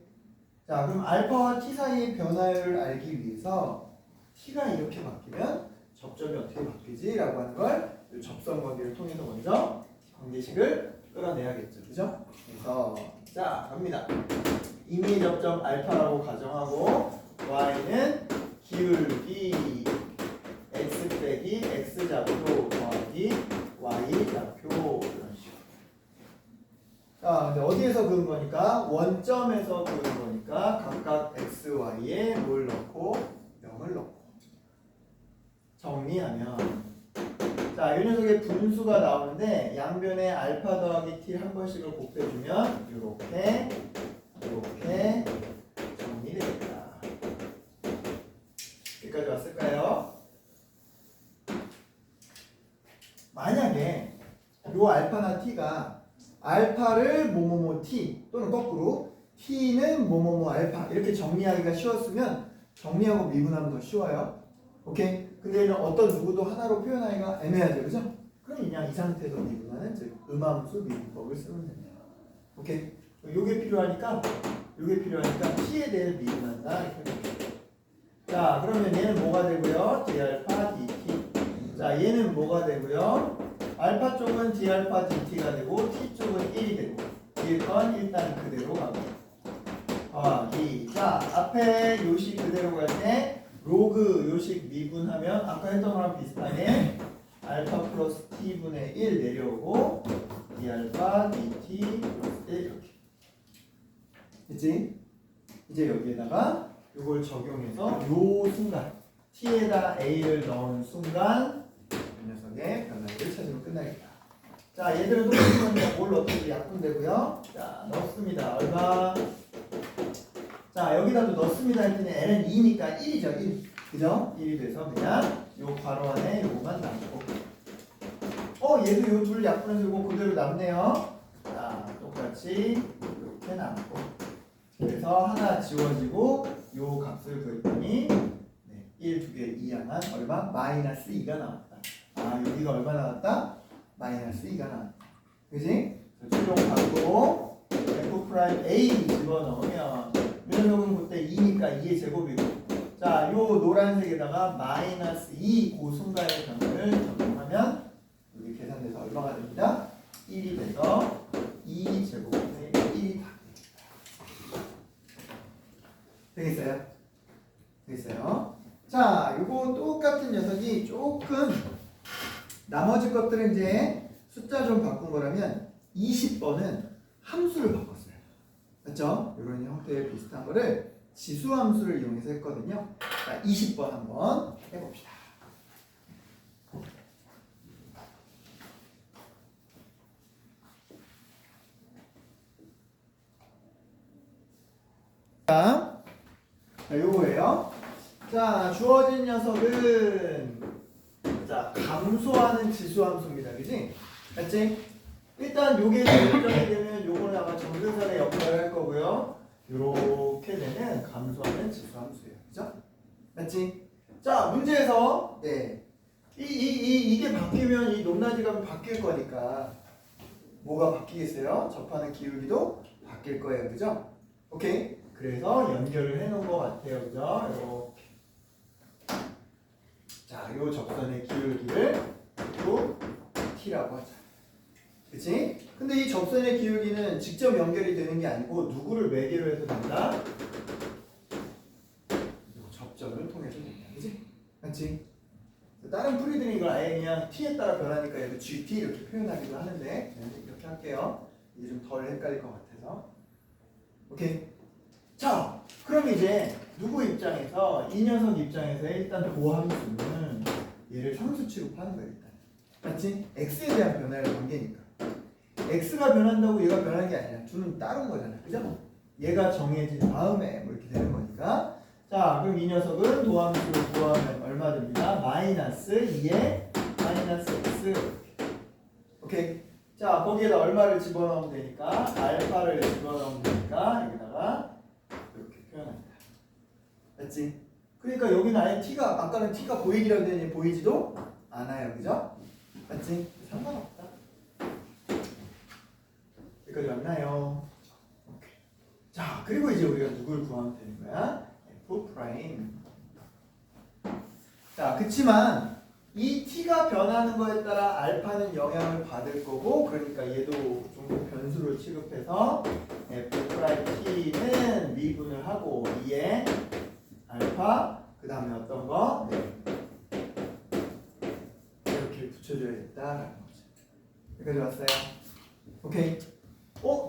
자, 그럼 알파와 t 사이의 변화율을 알기 위해서 t가 이렇게 바뀌면 접점이 어떻게 바뀌지? 라고 하는 걸 접선 관계를 통해서 먼저 관계식을 끌어내야겠죠. 그죠? 그래서 자, 갑니다. 임의 접점 알파라고 가정하고 y는 기울기 x 빼기 x 좌표 더하기 y 좌표 이런 식으로. 자, 근데 어디에서 그은 거니까? 원점에서 그은 거니까 각각 x, y에 뭘 넣고 0을 넣고 정리하면, 자, 이 녀석의 분수가 나오는데 양변에 알파 더하기 t 한 번씩을 곱해주면 이렇게 정리되겠다. 여기까지 왔을까요? 만약에 요 알파나 t가 알파를 뭐뭐뭐 t 또는 거꾸로 t는 뭐뭐뭐 알파 이렇게 정리하기가 쉬웠으면 정리하고 미분하면 더 쉬워요. 오케이? 근데 얘는 어떤 누구도 하나로 표현하기가 애매하죠. 그죠? 그럼 그냥 이 상태에서 미분하는 즉 음함수 미분법을 쓰면 됩니다. 오케이? 요게 필요하니까 t에 대해 미분한다 이렇게 됩니다. 자, 그러면 얘는 뭐가 되고요? d알파 dt. 자, 얘는 뭐가 되고요? 알파 쪽은 d알파 dt가 되고 t 쪽은 1이 되고 뒤에 건 일단 그대로 가고 더하기. 자, 앞에 요식 그대로 갈 때 로그 요식 미분하면 아까 했던 거랑 비슷하게 알파 플러스 t분의 1 내려오고 d알파 dt 플러스 1 이렇게. 됐지? 이제 여기에다가 이걸 적용해서 요 순간 t에다 a를 넣은 순간 이 녀석의 변화율을 찾으면 끝나겠다. 자, 얘들은 똑같은 건데 뭘 어떻게 약분되고요. 자, 넣습니다. 얼마? 자, 여기다도 넣습니다 했더니 l은 2니까 1이죠. 1. 그죠? 1이 돼서 그냥 요 괄호 안에 요거만 남고. 얘도 요 둘 약분해서 요거 그대로 남네요. 자, 똑같이 이렇게 남고. 그래서 하나 지워지고 요 값을 구했더니 1, 2개 2양한 얼마? 마이너스 2가 나왔다. 아, 여기가 얼마 나왔다? 마이너스 2가 나왔다. 그지? 최종 각도 F'A 집어넣으면 면적은 그때 2니까 2의 제곱이고, 자, 요 노란색에다가 마이너스 2 고순간의 변을 적용하면 여기 계산돼서 얼마가 됩니다? 1이 돼서 2제곱분의 1이 다 되겠어요? 되겠어요? 자, 요거 똑같은 녀석이 조금 나머지 것들은 이제 숫자 좀 바꾼 거라면 20번은 함수를 바꿨어요. 맞죠? 이런 형태의 비슷한 거를 지수함수를 이용해서 했거든요. 자, 20번 한번 해봅시다. 자, 요거예요. 자, 주어진 녀석은 자, 감소하는 지수함수입니다. 그지? 맞지? 일단 요게 결정이 되면 요거는 아마 정근선의 역할을 할 거고요. 요렇게 되면 감소하는 지수함수예요. 그죠? 맞지? 자, 문제에서 이게 바뀌면 이 높낮이 값이 바뀔 거니까 뭐가 바뀌겠어요? 접하는 기울기도 바뀔 거예요. 그죠? 오케이? 그래서 연결을 해 놓은 것 같아요. 그죠? 자, 요 접선의 기울기를 또 T라고 하자. 그치? 근데 이 접선의 기울기는 직접 연결이 되는 게 아니고 누구를 매개로 해서 된다? 접점을 통해서 된다. 그치? 맞지? 다른 풀이들이 이걸 아예 그냥 T에 따라 변하니까 얘도 GT 이렇게 표현하기도 하는데 이렇게 할게요. 이게 좀 덜 헷갈릴 것 같아서. 오케이? 자, 그럼 이제 누구 입장에서 이 녀석 입장에서 일단 도함수는 얘를 상수 취급하는 거야 일단. 맞지? x에 대한 변화의 관계니까. x가 변한다고 얘가 변하는 게 아니라 둘은 다른 거잖아. 그죠? 얘가 정해진 다음에 뭐 이렇게 되는 거니까. 자, 그럼 이 녀석은 도함수를 구하면 얼마 됩니다? 마이너스 2에 마이너스 x. 오케이. 자, 거기에다 얼마를 집어넣으면 되니까 알파를 집어넣으면 되니까 여기다가 이렇게 표현합니다. 맞지? 그러니까 여기는 아예 t가 아까는 t가 보이기라고 했더니 보이지도 않아요. 그죠? 맞지? 상관없다. 여기까지 왔나요? 오케이. 자, 그리고 이제 우리가 누굴 구하면 되는 거야? F 프라임. 자, 그치만 이 t가 변하는 거에 따라 알파는 영향을 받을 거고, 그러니까 얘도 좀 변수를 취급해서 F 프라임 t는 미분을 하고 2에 알파 그 다음에 어떤 거? 이렇게 붙여줘야겠다라는 거죠. 여기까지 왔어요? 오케이.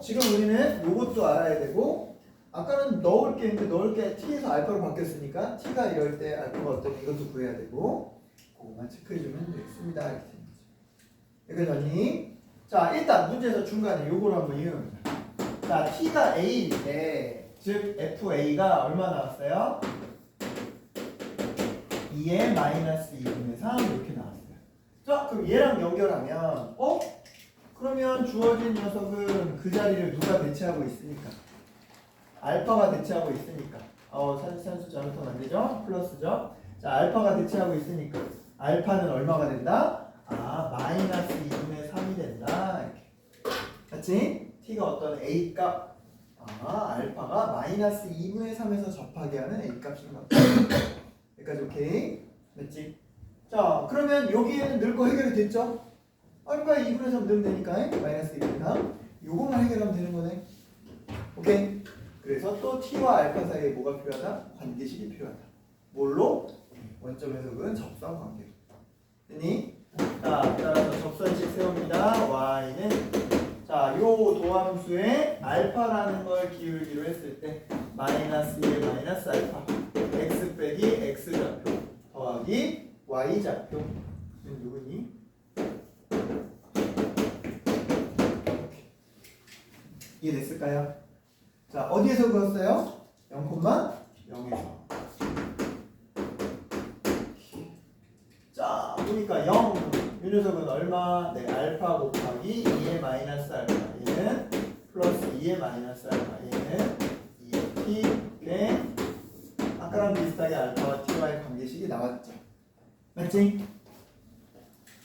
지금 우리는 요것도 알아야 되고, 아까는 넣을 게 있는데 넣을 게 t에서 알파로 바뀌었으니까 t가 이럴 때 알파가 어떤 이것도 구해야 되고, 그거만 체크해주면 되겠습니다. 이렇게 되는 거죠. 여기까지 왔니? 자, 일단 문제에서 중간에 요걸 한번 이용합니다. 자, t가 a일 때, 즉 fa가 얼마 나왔어요? 2에 마이너스 2분의 3 이렇게 나왔어요. 자, 그럼 얘랑 연결하면 그러면 주어진 녀석은 그 자리를 누가 대체하고 있으니까? 알파가 대체하고 있으니까. 산수 잘못하면 안 되죠? 플러스죠? 자, 알파가 대체하고 있으니까 알파는 얼마가 된다? 마이너스 2분의 3이 된다. 이렇게. 맞지? t가 어떤 a 값. 알파가 마이너스 2분의 3에서 접하게 하는 a 값인 것 같아. 여기까지 오케이? 맞지? 자, 그러면 여기에는 늘 거 해결이 됐죠? 알파 2분의 3 넣으면 되니까 마이너스 2분의 3 요거만 해결하면 되는 거네. 오케이? 그래서 또 t와 알파 사이에 뭐가 필요하다? 관계식이 필요하다. 뭘로? 원점 해석은 접선 관계. 됐니? 자, 따라서 접선식 세웁니다. y는 자, 요 도함수에 알파라는 걸 기울기로 했을 때 마이너스 1 마이너스 알파 x 빼기 x 좌표 더하기 y 좌표. 누구니? 그었을까요? 자, 어디에서 그었어요? 0,0에서. 자, 보니까 0. 이 녀석은 얼마? 네, 알파 곱하기 2의 마이너스 알파. 얘는 플러스 2의 마이너스 알파. 얘는 2의 t. 이렇게 아까랑 비슷하게 알파와 t와의 관계식이 나왔죠. 맞지?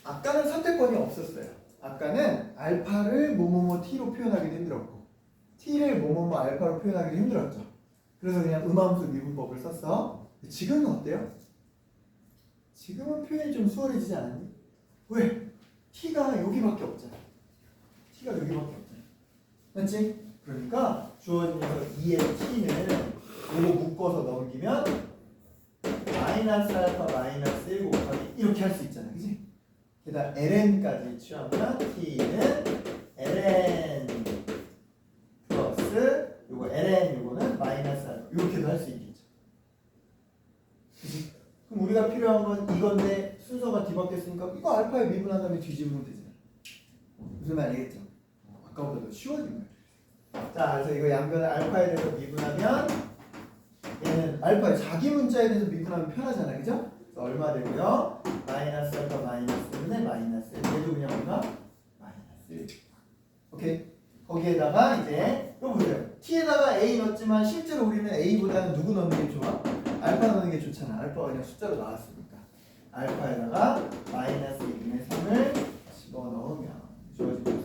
아까는 선택권이 없었어요. 아까는 알파를 뭐뭐뭐 t로 표현하기도 힘들었고 t를 뭐뭐뭐 알파로 표현하기도 힘들었죠. 그래서 그냥 음함수 미분법을 썼어. 지금은 어때요? 지금은 표현이 좀 수월해지지 않았니? 왜? t가 여기밖에 없잖아. t가 여기밖에 없잖아. 맞지? 그러니까 주어진 녀석 2의 t는 이거 묶어서 넘기면 마이너스 알파 마이너스 1 곱하기 이렇게 할 수 있잖아. 그치? 게다가 ln까지 취하면 t는 ln 플러스 요거 ln 요거는 마이너스 알파 이렇게도 할 수 있겠죠. 그치? 그럼 우리가 필요한 건 이건데 순서가 뒤바뀌었으니까 이거 알파에 미분한 다음에 뒤집으면 되잖아. 무슨 말 알겠죠? 아까보다 더 쉬워진 거야. 자, 그래서 이거 양변을 알파에 대해서 미분하면 얘는 알파의 자기 문자에 대해서 미분하면 편하잖아. 그죠? 그래서 얼마 되고요? 마이너스 알파 마이너스 1에 마이너스 1. 얘도 그냥 얼마? 마이너스 1. 오케이? 거기에다가 이제 이거 보세요. t에다가 a 넣었지만 실제로 우리는 a보다는 누구 넣는 게 좋아? 알파 넣는 게 좋잖아. 알파가 그냥 숫자로 나왔으니까. 알파에다가 마이너스 2분의 3을 집어넣으면 주어지는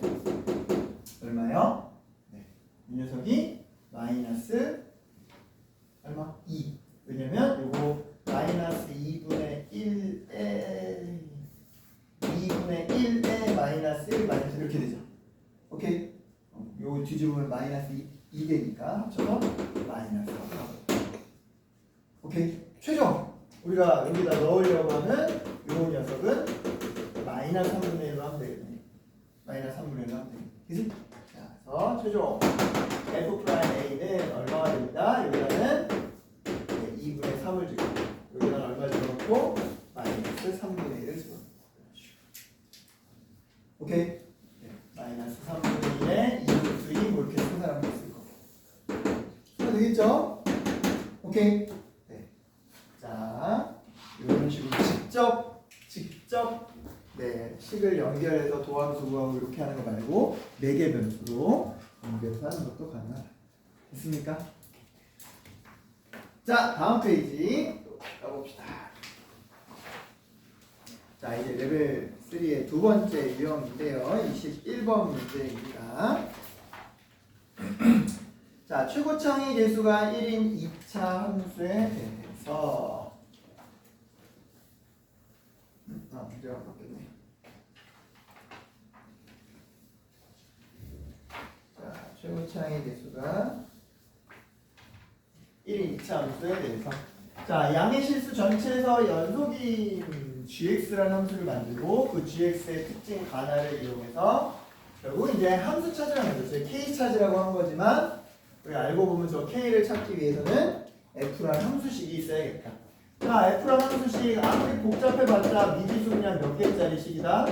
얼마요? 네. 이 녀석이 마이너스 얼마? 2. 왜냐면 요거 마이너스 2분의 1에 2분의 1에 마이너스 1 마이너스 이렇게 되죠. 오케이? 요 뒤집으면 마이너스 2 되니까 합쳐서 마이너스 3. 오케이? 최종 우리가 여기다 넣으려고 하는 요 녀석은 마이너스 3분의 1로 하면 되겠네. 마이너스 3분의 1로 하면 되겠네. 그치? 자, 그래서 최종 F'A는 얼마가 됩니다. 여기다는 2분의 3을 주고 여기다는 얼마 집어넣고 마이너스 3분의 1을 집어넣고 오케이? 네. 마이너스 3분의 1에 2분의 2 뭐 이렇게 생산하면 있을 거고 그럼 되겠죠? 오케이? 네. 자, 이런 식으로 직접 네, 식을 연결해서 도함수 구하고 이렇게 하는 거 말고 4개 변수로 연결해서 하는 것도 가능하다. 됐습니까? 자, 다음 페이지 가봅시다. 자, 이제 레벨 3의 두 번째 유형인데요. 21번 문제입니다. 자, 최고창의 개수가 1인 2차 함수에 대해서 문제가 바뀌었네. 자, 최고창의 개수가 1인 2차 함수에 대해서 자, 양의 실수 전체에서 연속인 gx라는 함수를 만들고 그 gx의 특징 가나를 이용해서 결국 이제 함수 찾으라는 거죠. k 찾으라고 한 거지만 우리 알고 보면 저 k를 찾기 위해서는 f라는 함수식이 있어야겠다. 자, f라는 함수식 아무리 복잡해봤자 미지수 그냥 몇 개짜리 식이다?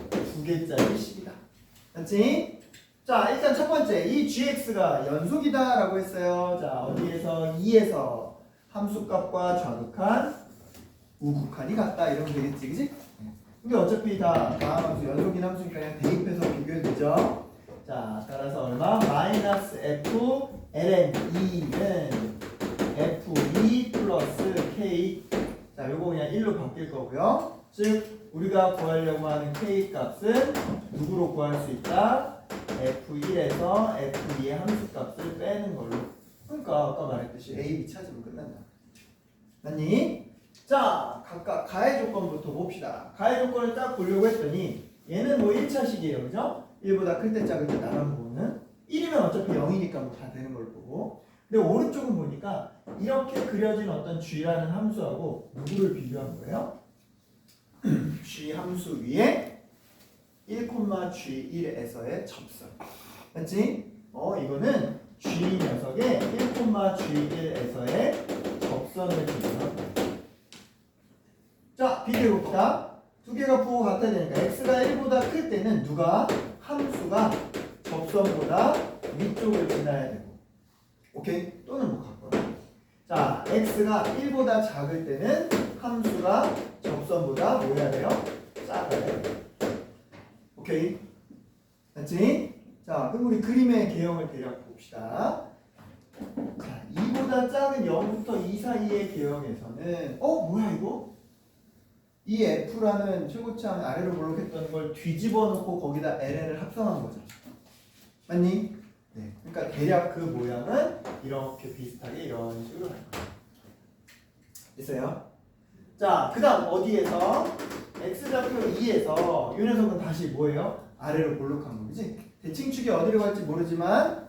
2개짜리 식이다. 맞지? 자, 일단 첫 번째 이 gx가 연속이다 라고 했어요. 자, 어디에서 2에서 함수값과 좌극한 우극한이 같다 이러면 되겠지, 그지? 근데 어차피 다 다함수 연속인 함수니까 그냥 대입해서 비교해도 되죠. 자, 따라서 얼마? 마이너스 f ln 2는 f2 플러스 k. 자, 요거 그냥 1로 바뀔 거고요. 즉 우리가 구하려고 하는 k 값은 누구로 구할 수 있다? f1에서 f2의 함수값을 빼는 걸로. 그러니까 아까 말했듯이 a, b 찾으면 끝난다. 맞니? 자, 각각 가해 조건부터 봅시다. 가해 조건을 딱 보려고 했더니 얘는 뭐 1차식이에요. 그죠? 1보다 클 때 작을 때 나눠 보는 1이면 어차피 0이니까 뭐 다 되는 걸 보고. 근데 오른쪽은 보니까 이렇게 그려진 어떤 g라는 함수하고 누구를 비교한 거예요? g 함수 위에 1,g1에서의 접선. 맞지? 이거는 g 녀석의 1,g1에서의 접선을 비교한 거예요. 자, 비교해봅시다. 두 개가 부호 같아야 되니까 x가 1보다 클 때는 누가? 함수가 접선보다 위쪽을 지나야 되고. 오케이? 또는 뭐 갖고. 자, x가 1보다 작을 때는 함수가 접선보다 뭐 해야 돼요? 작아야 돼요. 오케이? 맞지? 자, 그럼 우리 그림의 개형을 대략 봅시다. 자, 2보다 작은 0부터 2 사이의 개형에서는 뭐야 이거? 이 f라는 최고치항 아래로 볼록했던 걸 뒤집어 놓고 거기다 ln을 합성한 거죠. 맞니? 네. 그러니까 대략 그 모양은 이렇게 비슷하게 이런 식으로 할 거예요. 됐어요? 자, 그 다음 어디에서? x좌표 2에서 이 녀석은 다시 뭐예요? 아래로 볼록한 거, 그지? 대칭축이 어디로 갈지 모르지만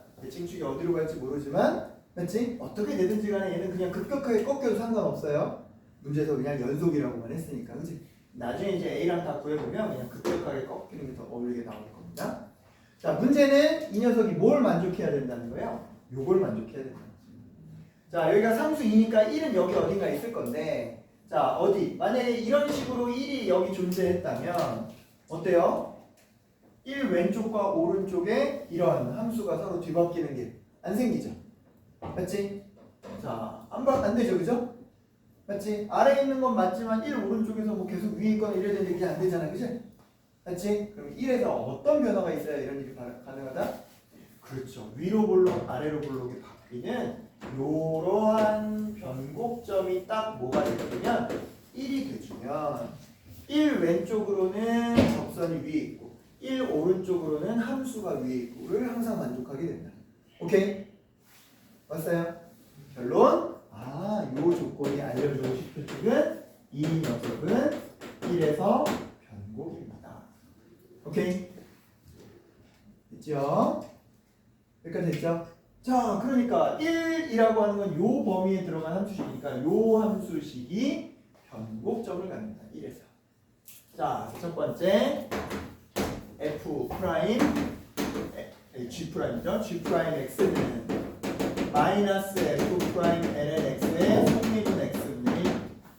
맞지? 어떻게 되든지 간에 얘는 그냥 급격하게 꺾여도 상관없어요. 문제에서 그냥 연속이라고만 했으니까, 그지? 나중에 이제 A랑 다 구해보면 그냥 급격하게 꺾이는 게 더 어울리게 나올 겁니다. 자, 문제는 이 녀석이 뭘 만족해야 된다는 거예요? 요걸 만족해야 된다. 자, 여기가 상수이니까 1은 여기 어딘가 있을 건데, 자, 어디? 만약에 이런 식으로 1이 여기 존재했다면 어때요? 1 왼쪽과 오른쪽에 이런 함수가 서로 뒤바뀌는 게 안 생기죠? 맞지? 자, 안 되죠, 그죠? 맞지? 아래에 있는 건 맞지만 1 오른쪽에서 뭐 계속 위에 있거나 이래야 되는데 그게 안 되잖아, 그지? 맞지? 그럼 1에서 어떤 변화가 있어야 이런 일이 가능하다? 그렇죠. 위로 볼록, 아래로 볼록이 바뀌는 이러한 변곡점이 딱 뭐가 되냐면 1이 돼주면 1 왼쪽으로는 접선이 위에 있고 1 오른쪽으로는 함수가 위에 있고를 항상 만족하게 된다. 오케이? 왔어요? 결론? 요 조건이 알려주고 싶은 쪽은 이 녀석은 1에서 변곡입니다. 오케이? 됐죠? 여기까지 됐죠? 자, 그러니까 1이라고 하는 건 요 범위에 들어간 함수식이니까 요 함수식이 변곡점을 갖는다. 1에서. 자, 첫 번째 f 프라임 g 프라임이죠. g 프라임 x는 마이너스 f 프라임 ln x의 성미분 x분의 1.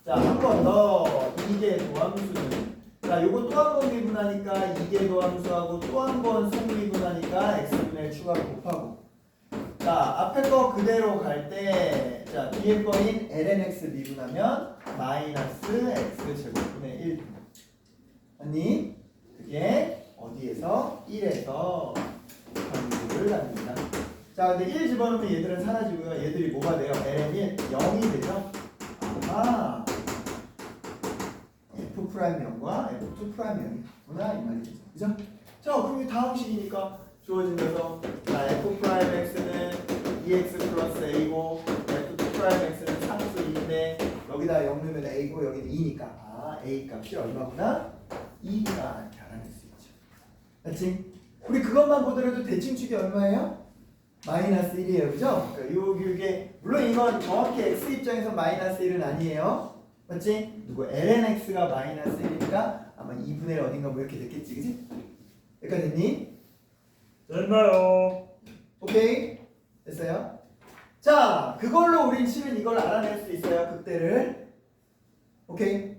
자, 한 번 더 이게 도함수는 자, 요거 또 한 번 미분하니까 이게 도함수하고 또 한 번 성미분하니까 x분의 1 추가로 곱하고. 자, 앞에 거 그대로 갈 때, 자, 뒤에 거인 lnx 미분하면 마이너스 x 제곱분의 1. 아니, 그게 어디에서? 1에서 변곡을 합니다. 자, 근데 1 집어넣으면 얘들은 사라지고요. 얘들이 뭐가 돼요? ln이 0이 되죠? f 프라임 0과 f2 프라임 0이 같구나 이 말이죠. 그죠? 자, 그럼 이 다음 식이니까 주어진 녀석, 자, f 프라임 x는 2x 플러스 a고 f2 프라임 x는 상수 2인데 여기다 0 넣으면 a고 여기는 2니까 a 값이 얼마구나? 2가 이렇게 알아낼 수 있죠. 맞지? 우리 그것만 보더라도 대칭축이 얼마예요? 마이너스 1이에요. 그죠? 그러니까 이게 물론 이건 정확히 x 입장에서 마이너스 1은 아니에요. 맞지? 누구 lnx가 마이너스 1이니까 아마 2분의 1 어딘가 뭐 이렇게 됐겠지. 그지? 여기까지 됐니? 됐나요? 오케이? 됐어요? 자, 그걸로 우린 실은 이걸 알아낼 수 있어요. 극대를. 오케이?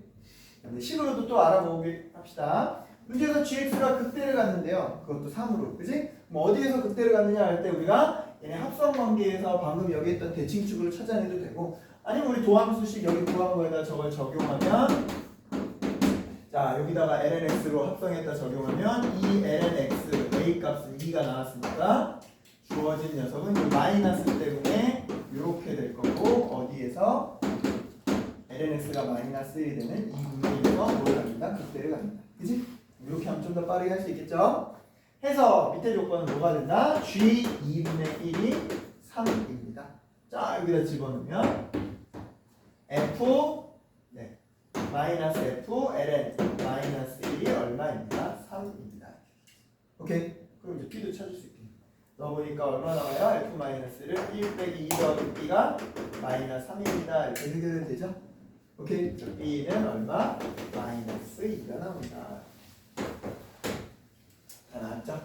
식으로도 또 알아보기 합시다. 문제에서 gx가 극대를 갖는데요. 그것도 3으로. 그지? 뭐 어디에서 극대를 갖느냐 할 때 우리가 얘네 합성 관계에서 방금 여기 있던 대칭축을 찾아내도 되고 아니면 우리 도함수식 여기 구한 거에다 저걸 적용하면 자, 여기다가 lnx로 합성했다 적용하면 이 lnx a 값은 2가 나왔으니까 주어진 녀석은 이 마이너스 때문에 이렇게 될 거고 어디에서 lnx가 마이너스 1이 되는 2분의 1에서 뭘 갖는다? 극대를 갖는다. 그치? 이렇게 하면 좀 더 빠르게 할 수 있겠죠? 해서 밑에 조건은 뭐가 된다? g 2분의 1이 3입니다. 자, 여기다 집어넣으면 f 마이너스 f ln 마이너스 1이 얼마입니다? 3입니다. 오케이? 그럼 이제 b도 찾을 수 있겠네. 넣어보니까 얼마 나와요? f 마이너스를 1 빼기 2 더하기 b가 마이너스 3입니다. 이렇게 해결되면 되죠? 오케이? b는 얼마? 마이너스 2가 나옵니다. 다 나왔죠?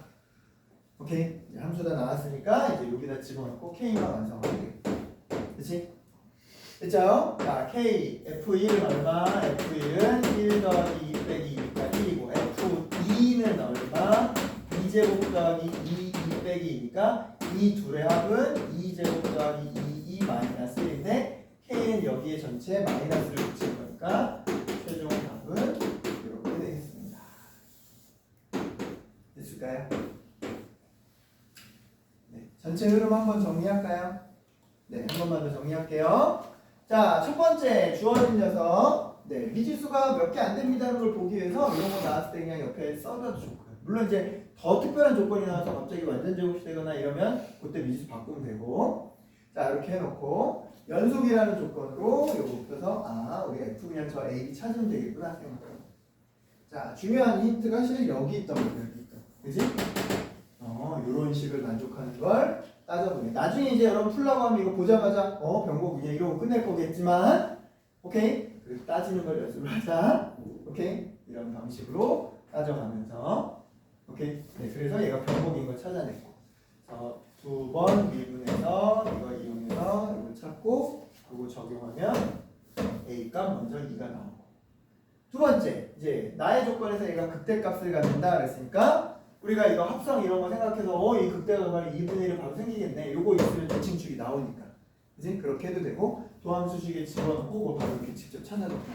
오케이? 이제 함수 다 나왔으니까 이제 여기다 집어넣고 k만 완성하면 되겠다. 그치? 됐죠? 자, k, f1은 얼마? f1은 1 더하기 2 빼기 2니까 1이고 f2는 얼마? 2제곱 더하기 2, 2 빼기 2니까 이 둘의 합은 2제곱 더하기 2 마이너스 1인데 K는 여기에 전체 마이너스를 붙인 거니까 최종 답은 이렇게 되겠습니다. 됐을까요? 네, 전체 흐름 한번 정리할까요? 네, 한 번만 더 정리할게요. 자, 첫 번째 주어진 녀석. 네, 미지수가 몇 개 안 됩니다는 걸 보기 위해서 이런 거 나왔을 때 그냥 옆에 써줘도 좋고요. 물론 이제 더 특별한 조건이 나와서 갑자기 완전 제곱이 되거나 이러면 그때 미지수 바꾸면 되고. 자, 이렇게 해놓고 연속이라는 조건으로 요거 붙여서 우리가 F 그냥 저 A, B 찾으면 되겠구나 생각하고. 자, 중요한 힌트가 사실 여기 있던 거예요. 여기 있던. 그지? 요런 식을 만족하는 걸 따져보네. 나중에 이제 여러분 풀라고 하면 이거 보자마자 병고 그냥 이러고 끝낼 거겠지만 오케이? 그래서 따지는 걸 연습을 하자. 오케이? 이런 방식으로 따져가면서 오케이? 네, 그래서 얘가 병목인 걸 찾아냈고 두 번 미분해서 이거 이용해서 이걸 찾고 그거 적용하면 A 값 먼저 2가 나오고 두 번째 이제 나의 조건에서 얘가 극대값을 갖는다 그랬으니까 우리가 이거 합성 이런 거 생각해서 이 극대가 말이 2분의 1이 바로 생기겠네. 요거 있으면 대칭축이 나오니까. 그지? 그렇게 해도 되고 도함수식에 집어넣고 그거 바로 이렇게 직접 찾아도 돼.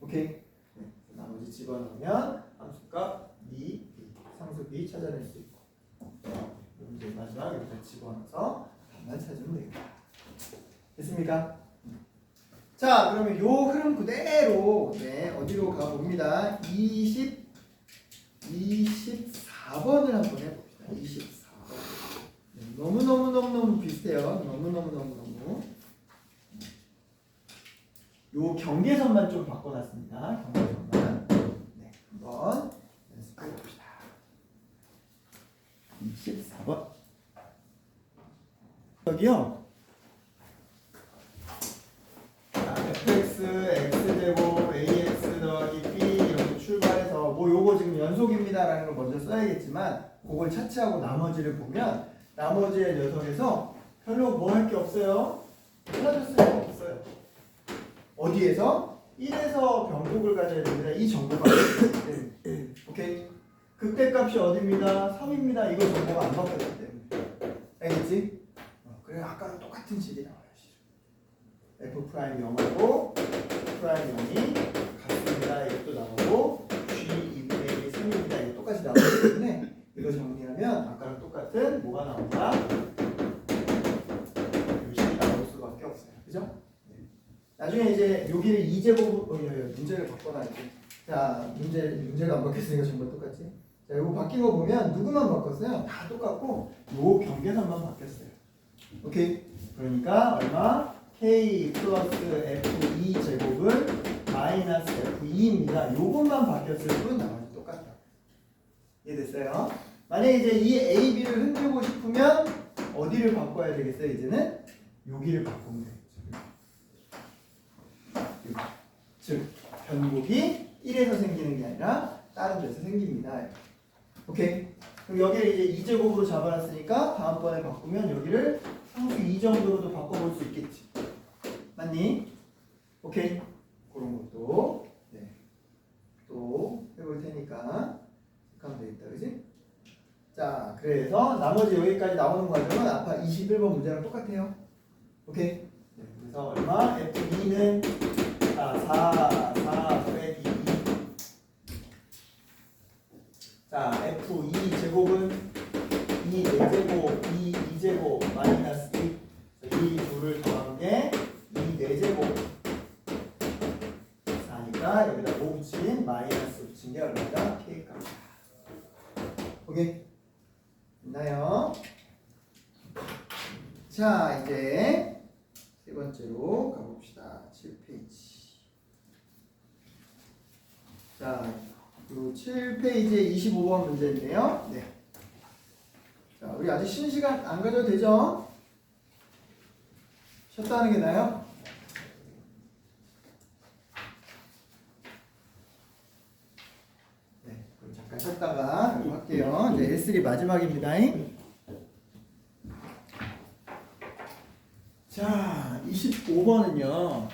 오케이? 네. 나머지 집어넣으면 함수값 2, B, 상수 B 찾아낼 수 있고 이제 마지막 여기다 집어넣어서 답만 찾으면 되겠다. 됐습니까? 자, 그러면 요 흐름 그대로 어디로 가봅니다. 24번을 한번 해봅시다. 24번. 너무 비슷해요. 너무. 요 경계선만 좀 바꿔놨습니다. 경계선만. 네, 한번 연습해 봅시다. 24번. 여기요. fx, x제곱, ax 더하기 b 이렇게 출발해서 요거 지금 연속입니다라는 걸 먼저 써야겠지만 그걸 차치하고 나머지를 보면 나머지의 녀석에서 별로 뭐 할 게 없어요. 찾을 수가 없어요. 어디에서? 1에서 병곡을 가져야 됩니다. 이 정보가 오케이? 극대값이 어디입니다? 3입니다. 이거 정보가 안 바뀌었기 때문에 알겠지? 그래 아까랑 똑같은 식이 나와요. F 프라임 0하고 프라임 0이 같습니다. 이것도 나오고 G 2분의 1이 3입니다. 이거 똑같이 나오기 때문에 이거 정리하면 아까랑 똑같은 뭐가 나온다? 요식이 나올 수밖에 없어요. 그죠? 네. 나중에 이제 여기를 2제곱 문제를 바꿔놔야지. 자, 문제가 안 바뀌었으니까 전부 똑같지? 자, 이거 바뀐 거 보면 누구만 바꿨어요? 다 똑같고 요 경계선만 바뀌었어요. 오케이? 그러니까 얼마? K 플러스 F2 제곱은 마이너스 F2입니다. 요것만 바뀌었을 뿐 나머지 똑같다. 이해됐어요? 만약에 이제 이 A, B를 흔들고 싶으면 어디를 바꿔야 되겠어요? 이제는 여기를 바꾸면 되겠죠. 즉 변곡이 1에서 생기는 게 아니라 다른 데서 생깁니다. 오케이? 그럼 여기를 이제 2제곱으로 잡아놨으니까 다음번에 바꾸면 여기를 상수 2 정도로도 바꿔볼 수 있겠지. 맞니? 오케이? 그런 것도 또 해볼 테니까 하면 되겠다. 그지? 자, 그래서 나머지 여기까지 나오는 과정은 아까 21번 문제랑 똑같아요. 오케이? 그래서 얼마? F2는 4 빼기 2. 자, F2 제곱은 2 4제곱 2제곱 마이너스 2. 이 둘을 더한 게 2 4제곱 4니까 여기다 5 붙인 마이너스 붙인 게 얼마다? K값. 오케이? 있나요? 자, 이제 세 번째로 가봅시다. 7페이지. 자, 그 7페이지에 25번 문제인데요. 네. 자, 우리 아직 쉬는 시간 안 가져도 되죠? 쉬었다 하는 게 나아요? 네, 그럼 잠깐 쉬었다가 할게요. 이제 S3 마지막입니다. 자, 25번은요.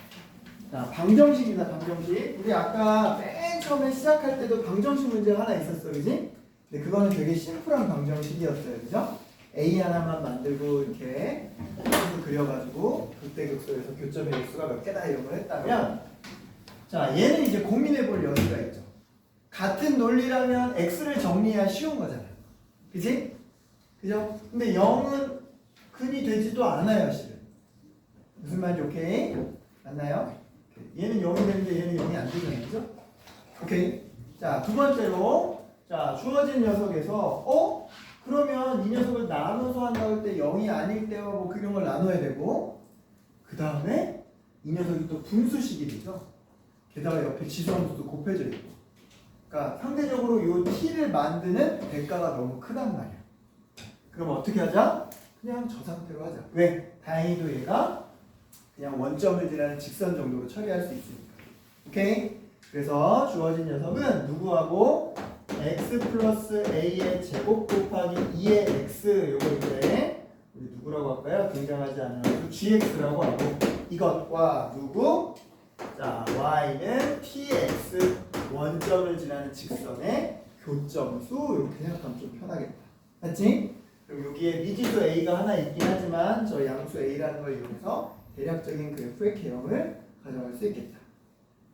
자, 방정식입니다. 방정식. 우리 아까 맨 처음에 시작할 때도 방정식 문제가 하나 있었어, 그지? 근데 그거는 되게 심플한 방정식이었어요, 그죠? A 하나만 만들고 이렇게 그려가지고 극대극소에서 교점의 일수가 몇 개다 이런 걸 했다면, 자 얘는 이제 고민해 볼 여지가 있죠. 같은 논리라면 x를 정리해야 쉬운 거잖아요. 그지? 그죠? 근데 0은 근이 되지도 않아요, 실은. 무슨 말인지 오케이? 맞나요? 얘는 0이 되는데 얘는 0이 안 되잖아요. 그죠? 오케이. 자, 두 번째로, 자, 주어진 녀석에서, 그러면 이 녀석을 나눠서 한다고 할 때 0이 아닐 때와 뭐 그런 걸 나눠야 되고, 그 다음에 이 녀석이 또 분수식이 되죠. 게다가 옆에 지수함수도 곱해져 있고. 그러니까 상대적으로 이 t를 만드는 대가가 너무 크단 말이야. 그럼 어떻게 하자? 그냥 저 상태로 하자. 왜? 다행히도 얘가 그냥 원점을 지나는 직선 정도로 처리할 수 있으니까. 오케이? 그래서 주어진 녀석은 누구하고 x 플러스 a의 제곱 곱하기 2의 x 요거인데 우리 누구라고 할까요? 등장하지 않는 수 gx라고 하고 이것과 누구? 자 y는 tx 원점을 지나는 직선의 교점수 이렇게 생각하면 좀 편하겠다. 맞지? 그럼 여기에 미지수 a가 하나 있긴 하지만 저 양수 a라는 걸 이용해서 대략적인 그래프의 개형을 가져갈 수 있겠다.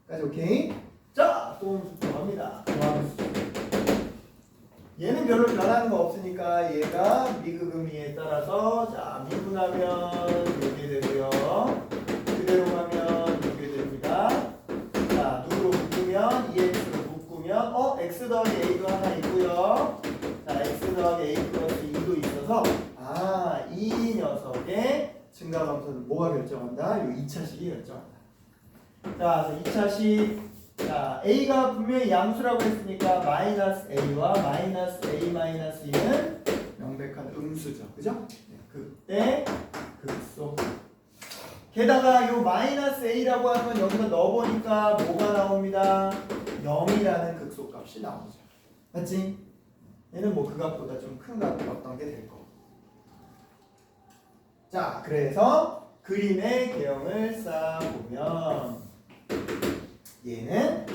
까지 오케이? 자, 소음수 들어갑니다. 얘는 별로 변하는 거 없으니까 얘가 미극음이에 따라서 자 미분하면 이렇게 되고요. 그대로 가면 이렇게 됩니다. 자, 누구로 묶으면 2x로 묶으면 x 더하기 a도 하나 있고요. 자, x 더하기 a 플러스 2도 있어서 이 녀석의 증가감소는 뭐가 결정한다? 이 2차식이 결정한다. 자, 그래서 2차식 자, a가 분명히 양수라고 했으니까 마이너스 a와 마이너스 a 마이너스 2는 명백한 음수죠. 그죠? 그때 극소. 게다가 요 마이너스 a라고 하는 건 여기서 넣어보니까 뭐가 나옵니다? 0이라는 극소값이 나오죠. 맞지? 얘는 뭐 그 값보다 좀 큰 값이 어떤 게 될 거고. 자, 그래서 그림의 개형을 쌓아보면 얘는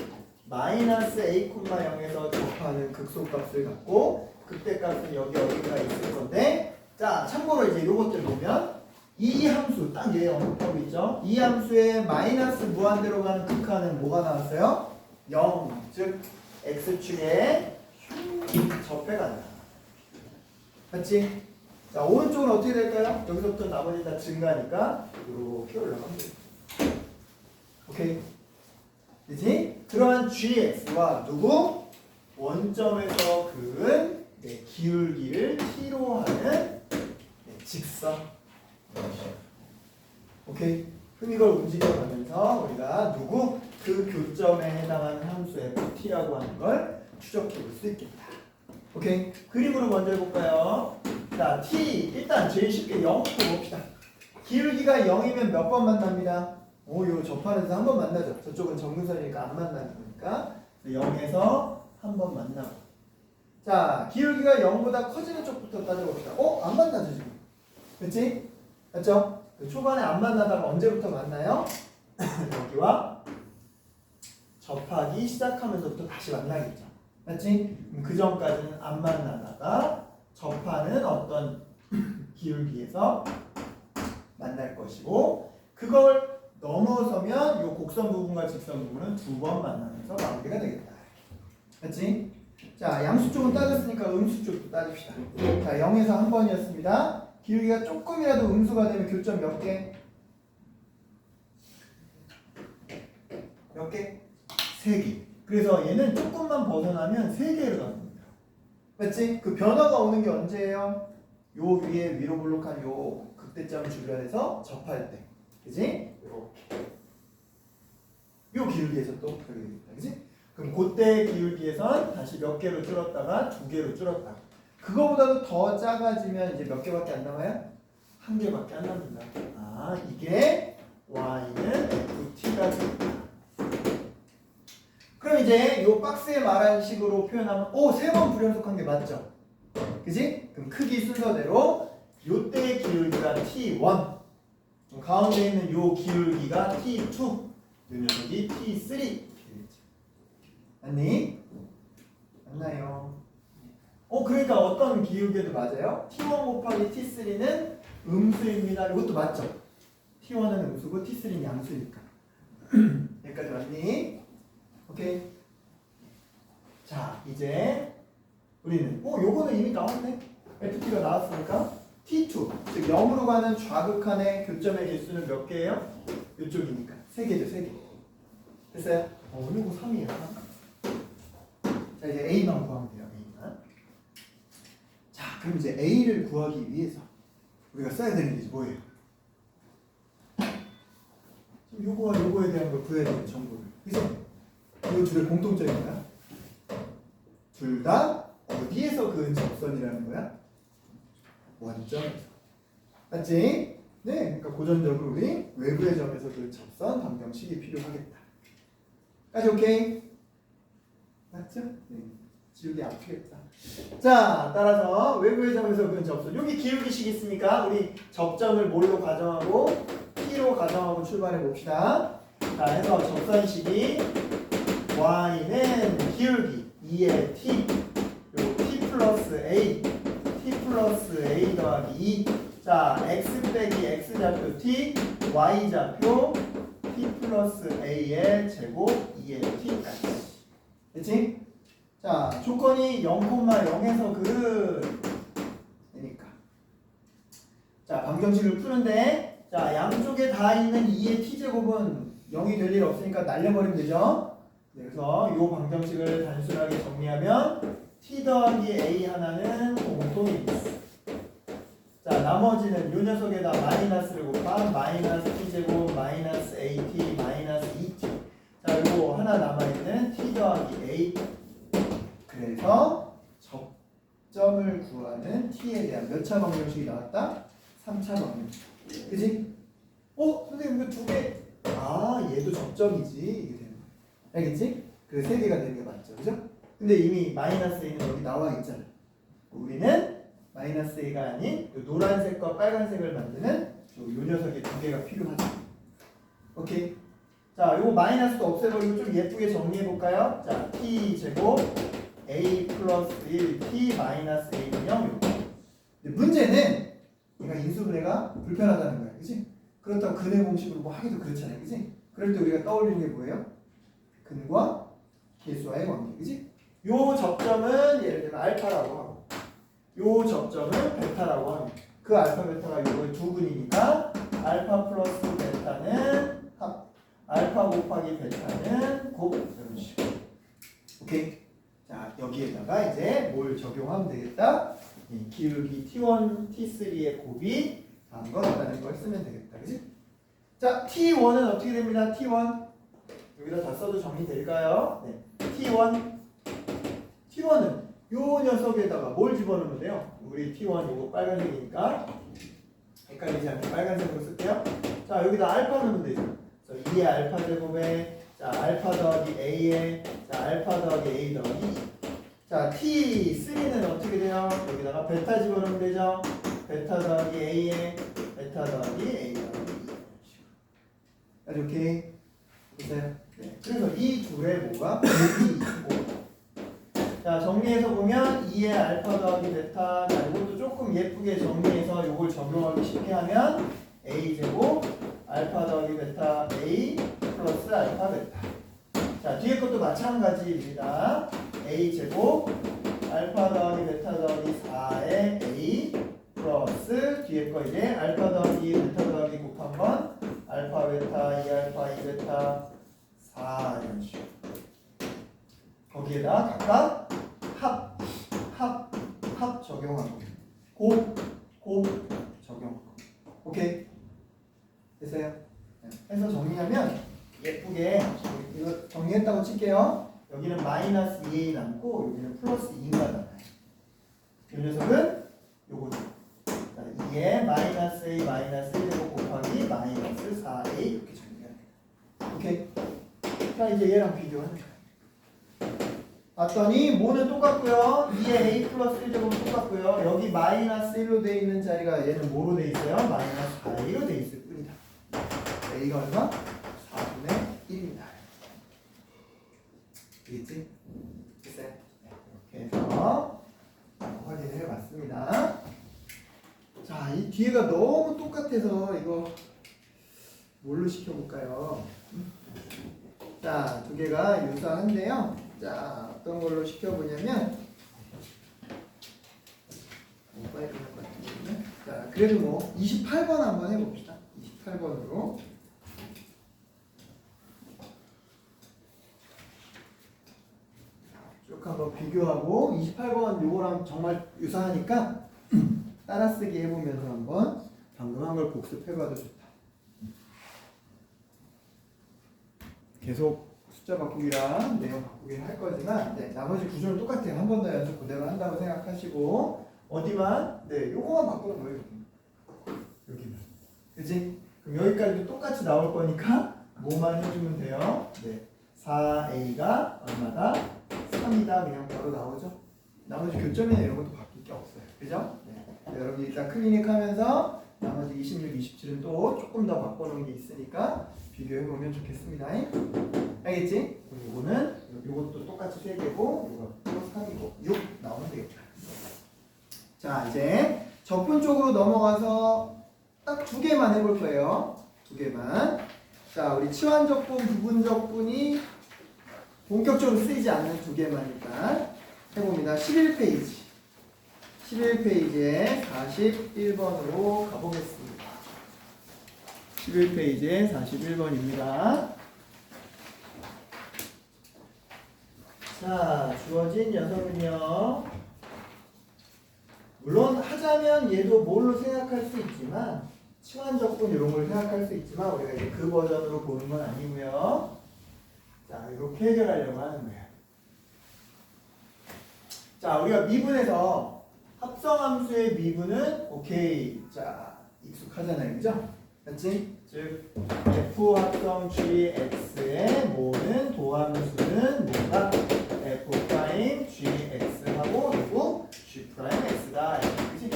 마이너스 a, 0에서 접하는 극소값을 갖고 극대값은 여기 어딘가 있을 건데 자 참고로 이제 요것들 보면 이 함수 딱 얘 언급하고 있죠. 이 함수의 마이너스 무한대로 가는 극한은 뭐가 나왔어요? 0, 즉 x축에 접해간다. 맞지? 자 오른쪽은 어떻게 될까요? 여기서부터 나머지 다 증가니까 이렇게 올라가면 돼요. 오케이? 그치? 그러한 gx와 누구? 원점에서 그은 기울기를 t로 하는 직선. 오케이? 그럼 이걸 움직여가면서 우리가 누구? 그 교점에 해당하는 함수 ft라고 하는 걸 추적해 볼 수 있겠다. 오케이? 그림으로 먼저 해볼까요? 자, t 일단 제일 쉽게 0부터 봅시다. 기울기가 0이면 몇 번 만납니다? 요 접하는데서 한 번 만나죠. 저쪽은 정근선이니까 안 만나는 거니까 0에서 한 번 만나고. 자, 기울기가 0보다 커지는 쪽부터 따져봅시다. 안 만나죠 지금. 그렇지? 맞죠? 초반에 안 만나다가 언제부터 만나요? 여기와 접하기 시작하면서부터 다시 만나겠죠. 맞지? 그 전까지는 안 만나다가 접하는 어떤 기울기에서 만날 것이고 그걸 넘어서면 이 곡선 부분과 직선 부분은 두 번 만나면서 마무리가 되겠다. 맞지? 자, 양수 쪽은 따졌으니까 음수 쪽도 따집시다. 자, 0에서 한 번이었습니다. 기울기가 조금이라도 음수가 되면 교점 몇 개? 몇 개? 3개. 그래서 얘는 조금만 벗어나면 3개로 나옵니다. 맞지? 그 변화가 오는 게 언제예요? 요 위에 위로 볼록한 요 극대점 주변에서 접할 때. 그지? 이렇게. 요 기울기에서 또 그렇게 되겠다. 그지? 그럼 그때 기울기에선 다시 몇 개로 줄었다가 2개로 줄었다. 그거보다도 더 작아지면 이제 몇 개밖에 안 남아요? 1개밖에 안 남는다. 이게 y는 ft가 됩니다. 그럼 이제 요 박스에 말한 식으로 표현하면 3번 불연속한 게 맞죠? 그지? 그럼 크기 순서대로 요때의 기울기가 t1 가운데 있는 요 기울기가 t2 요 녀석이 t3 맞니? 맞나요? 그러니까 어떤 기울기도 맞아요. T1 곱하기 T3는 음수입니다. 이것도 맞죠? T1은 음수고 T3는 양수니까. 여기까지 맞니? 오케이. 자, 이제 우리는 요거는 이미 나왔네. FT가 나왔으니까 T2, 즉 0으로 가는 좌극한의 교점의 개수는 몇 개예요? 이쪽이니까 3개죠, 3개. 됐어요? 요거 3이에요. 자, 이제 A만 구하면 돼요. A만. 자, 그럼 이제 A를 구하기 위해서 우리가 써야 되는 게 뭐예요? 지금 요거와 요거에 대한 걸 구해야 되는 정보를. 그죠? 이 둘의 공통점이 뭐야? 둘 다 어디에서 그은 접선이라는 거야? 원점에서. 맞지? 네, 그러니까 고전적으로 우리 외부의 점에서 그 접선 방정식이 필요하겠다. 까지 오케이? 맞죠? 네. 지우기 아프겠다. 자, 따라서 외부의 점에서 그은 접선. 여기 기울기식 있으니까 우리 접점을 뭘로 가정하고 T로 가정하고 출발해 봅시다. 자, 해서 접선식이 Y는 기울기 2의 T, 그리고 T 플러스 A, T 플러스 A 더하기 2. 자, X 빼기 X좌표 T, Y좌표 T 플러스 A의 제곱 2의 T까지. 됐지? 자, 조건이 0,0에서 그니까. 자, 방정식을 푸는데, 자, 양쪽에 다 있는 2의 T제곱은 0이 될 일 없으니까 날려버리면 되죠? 그래서 이 방정식을 단순하게 정리하면 T 더하기 A 하나는 공통입니다. 자, 나머지는 이 녀석에다 마이너스를 곱한 마이너스 T제곱 마이너스 AT 마이너스 2T. 자, 이거 하나 남아있는 T 더하기 A. 그래서 접점을 구하는 T에 대한 몇 차 방정식이 나왔다? 3차 방정식. 그치? 선생님 이거 두 개. 얘도 접점이지. 이게 되는 거야. 알겠지? 그래서 3개가 되는 게 맞죠. 그죠? 근데 이미 마이너스 A는 여기 나와 있잖아. 우리는 마이너스 A가 아닌 노란색과 빨간색을 만드는 요 녀석의 두 개가 필요하죠. 오케이. 자, 요거 마이너스도 없애버리고 좀 예쁘게 정리해볼까요? 자, T제곱 A 플러스 1 T 마이너스 A는 0. 근데 문제는 얘가 인수분해가 불편하다는 거야. 그치? 그렇다고 근의 공식으로 뭐 하기도 그렇잖아요. 그치? 그럴 때 우리가 떠올리는 게 뭐예요? 근과 계수와의 관계. 그치? 요 접점은 예를 들면 알파라고 하고 요 접점은 베타라고 합니다. 그 알파 베타가 요거의 두 근이니까 알파 플러스 베타는 합, 알파 곱하기 베타는 곱. 이런 식으로. 오케이? 자, 여기에다가 이제 뭘 적용하면 되겠다? 이 기울기 T1, T3의 곱이 다음과 같다는 걸 쓰면 되겠다. 그치? 자, T1은 어떻게 됩니다? T1 여기다 다 써도 정리될까요? 네. T1은 요 녀석에다가 뭘 집어넣으면 돼요? 우리 T1 요거 빨간색이니까 헷갈리지 않게 빨간색으로 쓸게요. 자, 여기다 알파 넣으면 되죠. 그래서 2의 알파 제곱에 자, 알파 더하기 A에 자, 알파 더하기 A 더하기 2. 자, T3는 어떻게 돼요? 여기다가 베타 집어넣으면 되죠. 베타 더하기 A에 베타 더하기 A 더하기 2. 아주 오케이. 보세요. 네. 그래서 이 둘의 뭐가 곱이 있고. 자, 정리해서 보면 2의 알파 더하기 베타. 자, 이것도 조금 예쁘게 정리해서 이걸 적용하기 쉽게 하면 A제곱 알파 더하기 베타 A 플러스 알파 베타. 자, 뒤에 것도 마찬가지입니다. A제곱 알파 더하기 베타 더하기 4의 A 플러스 뒤에 거 이제 알파 더하기 베타 더하기 곱한 건 알파 베타 2알파 2베타 4 이런 식으로 거기에다 각각 합 적용하고 곱 적용하고. 오케이? 됐어요? 해서 정리하면 예쁘게 이거 정리했다고 칠게요. 여기는 마이너스 2a 남고 여기는 플러스 2가 남아요. 이 녀석은 요거죠. 2에 마이너스 a 마이너스 1제곱 곱하기 마이너스 4a 이렇게 정리해야 돼요. 오케이? 자, 이제 얘랑 비교하는 거예요. 봤더니 뭐는 똑같고요. 2에 a 플러스 1제곱은 똑같고요. 여기 마이너스 1로 되어 있는 자리가 얘는 뭐로 되어 있어요? 마이너스 4a로 되어 있을 뿐이다. a가 얼마? 4분의 1입니다. 되겠지? 됐어요? 이렇게 해서 뒤에가 너무 똑같아서 이거 뭘로 시켜볼까요? 자, 두 개가 유사한데요. 자, 어떤 걸로 시켜보냐면 빨리 끝날 것 같은데. 자, 그래도 뭐 28번 한번 해봅시다. 28번으로. 쭉 한번 비교하고 28번 요거랑 정말 유사하니까 따라쓰기 해보면서 한번 방금 한 걸 복습해봐도 좋다. 계속 숫자 바꾸기랑 내용 바꾸기 할 거지만 네, 나머지 구조는 똑같아요. 한 번 더 연습 그대로 한다고 생각하시고 어디만 네 요거만 바꾸는 거예요. 여기만 그치? 그럼 여기까지도 똑같이 나올 거니까 뭐만 해주면 돼요. 네, 4a가 얼마다? 3이다 그냥 바로 나오죠. 나머지 교점이나 이런 것도 바뀔 게 없어요. 그죠? 네. 여러분 일단 클리닉 하면서 나머지 26, 27은 또 조금 더 바꿔놓은 게 있으니까 비교해보면 좋겠습니다. 알겠지? 이거는 이것도 똑같이 3개고 이것도 3이고 6 나오면 되겠다. 자 이제 적분 쪽으로 넘어가서 딱 2개만 해볼 거예요. 2개만. 자 우리 치환적분, 부분적분이 본격적으로 쓰이지 않는 2개만 일단 해봅니다. 11페이지. 11페이지에 41번으로 가보겠습니다. 11페이지에 41번입니다. 자, 주어진 녀석은요. 물론 하자면 얘도 뭘로 생각할 수 있지만 치환적분 이런 걸 생각할 수 있지만 우리가 이제 그 버전으로 보는 건 아니고요. 자, 이렇게 해결하려고 하는 거예요. 자, 우리가 미분에서 합성함수의 미분은 오케이. 자, 익숙하잖아요. 그죠? 맞지? 즉 f 합성 gx의 모는 도함수는 뭐가? f' gx하고 누구? g'x다. 그치?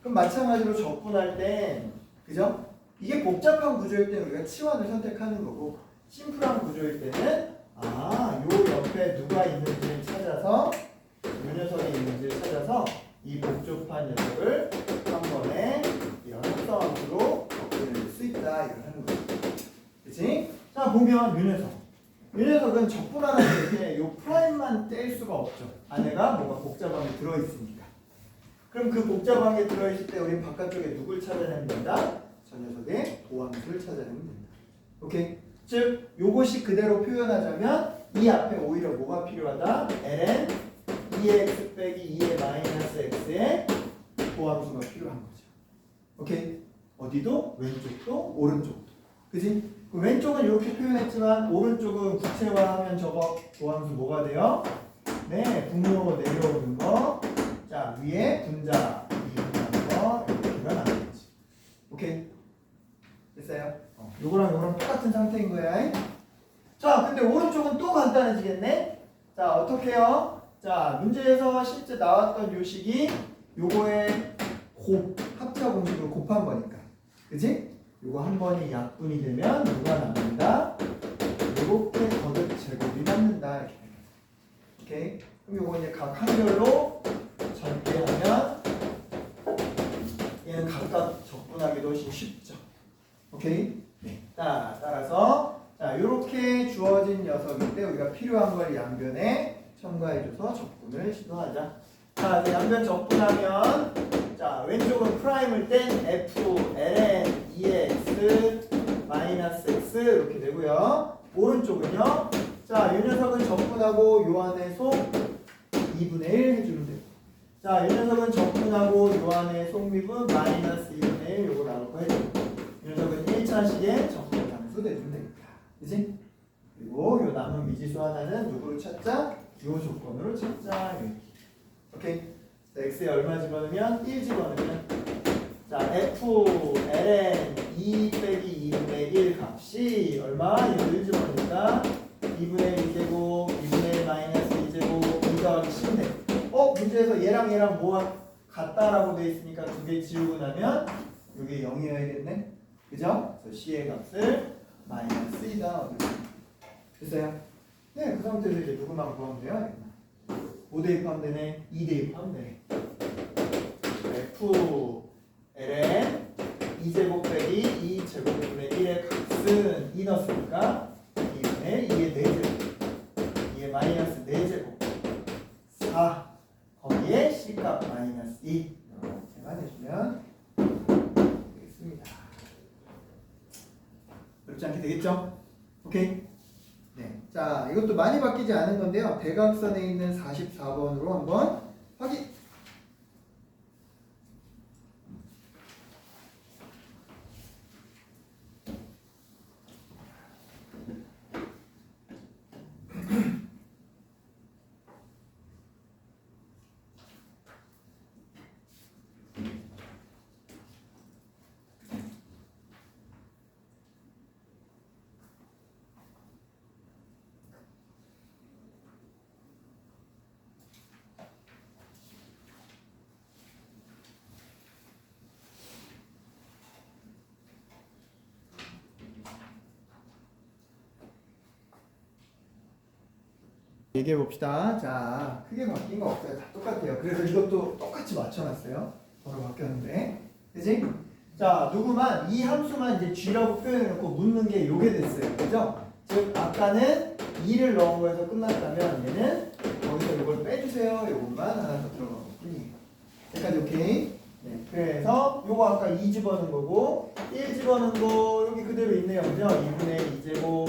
그럼 마찬가지로 적분할 땐 그죠? 이게 복잡한 구조일 때는 우리가 치환을 선택하는 거고 심플한 구조일 때는 요 옆에 누가 있는지를 찾아서 이 녀석이 있는지를 찾아서 이 복잡한 녀석을 한 번에 이런 합성함수로 접근할 수 있다. 이걸 하는 거죠. 그치? 자, 보면 이 녀석은 적분하라는 게 요 프라임만 뗄 수가 없죠. 안에가 뭔가 복잡함이 들어있으니까. 그럼 그 복잡함에 들어있을 때 우리는 바깥쪽에 누굴 찾아내면 된다? 저 녀석의 도함수를 찾아내면 된다. 오케이? 즉, 요것이 그대로 표현하자면 이 앞에 오히려 뭐가 필요하다? ln 2x 빼기 2의 마이너스 x의 도함수가 필요한 거죠. 오케이? 어디도? 왼쪽도 오른쪽도. 그지? 왼쪽은 이렇게 표현했지만 오른쪽은 구체화하면 저거 도함수 뭐가 돼요? 네, 분모로 내려오는 거. 자, 위에 분자 이분하는 거 이렇게가 나오겠지. 오케이? 됐어요? 요거랑 똑같은 상태인 거야. 자, 근데 오른쪽은 또 간단해지겠네? 자, 어떻게 해요? 자, 문제에서 실제 나왔던 요식이 요거의 합차 공식으로 곱한 거니까. 그치? 요거 한 번이 약분이 되면 누가 남는다? 요렇게 거듭 제곱이 남는다. 이렇게. 오케이? 그럼 요거 이제 각 한별로 전개하면 얘는 각각 적분하기도 훨씬 쉽죠. 오케이? 네. 자, 따라서 자, 요렇게 주어진 녀석인데 우리가 필요한 걸 양변에 첨가해줘서 적분을 시도하자. 자, 양변 적분하면 자, 왼쪽은 프라임을 뗀 f ln 2x 마이너스 x 이렇게 되고요. 오른쪽은요. 자, 이 녀석은 적분하고 요 안에 속 2분의 1 해주면 되고. 자, 이 녀석은 적분하고 요 안에 속미분 마이너스 2분의 1 요거 나올 거 해주고. 이 녀석은 1차식의 적분 함수 내주면 됩니다. 그치? 그리고 요 남은 미지수 하나는 누구로 찾자? 요 조건으로 찾자. 이렇게. 오케이? 자, x에 얼마 집어넣으면 1 집어넣으면 자, f ln 2 빼기 2분의 1 값이 얼마? 이거 1 집어넣으니까 2분의 1 제곱 2분의 1 마이너스 2제곱 2 더하기 10네. 문제에서 얘랑 뭐가 같다라고 돼 있으니까 두 개 지우고 나면 이게 0이어야겠네. 그죠? 그래서 c의 값을 마이너스 2다. 됐어요? 네, 그 상태에서 이제 누구만 구하면 돼요? 5 대입하면 되네. 2 대입하면 되네. f ln 2제곱 빼기 2제곱분의 1의 값은 2 넣었으니까 2분의 2의 4제곱 2의 마이너스 4제곱 4 거기에 C값 마이너스 2 이렇게만 해주면 되겠습니다. 어렵지 않게 되겠죠? 오케이? 네. 자, 이것도 많이 바뀌지 않은 건데요. 대각선에 있는 44번으로 한번 확인. 얘기해 봅시다. 자, 크게 바뀐 거 없어요. 다 똑같아요. 그래서 이것도 똑같이 맞춰놨어요. 번호 바뀌었는데, 그지? 자, 누구만 이 함수만 이제 g라고 표현해놓고 묻는 게 요게 됐어요. 그죠? 즉 아까는 2를 넣은 거에서 끝났다면 얘는 거기서 요걸 빼주세요. 요것만 하나 더 들어간 것 뿐이에요. 여기까지 오케이? 네. 그래서 요거 아까 2 집어넣은 거고 1 집어넣은 거 여기 그대로 있네요. 그죠? 2분의 2제곱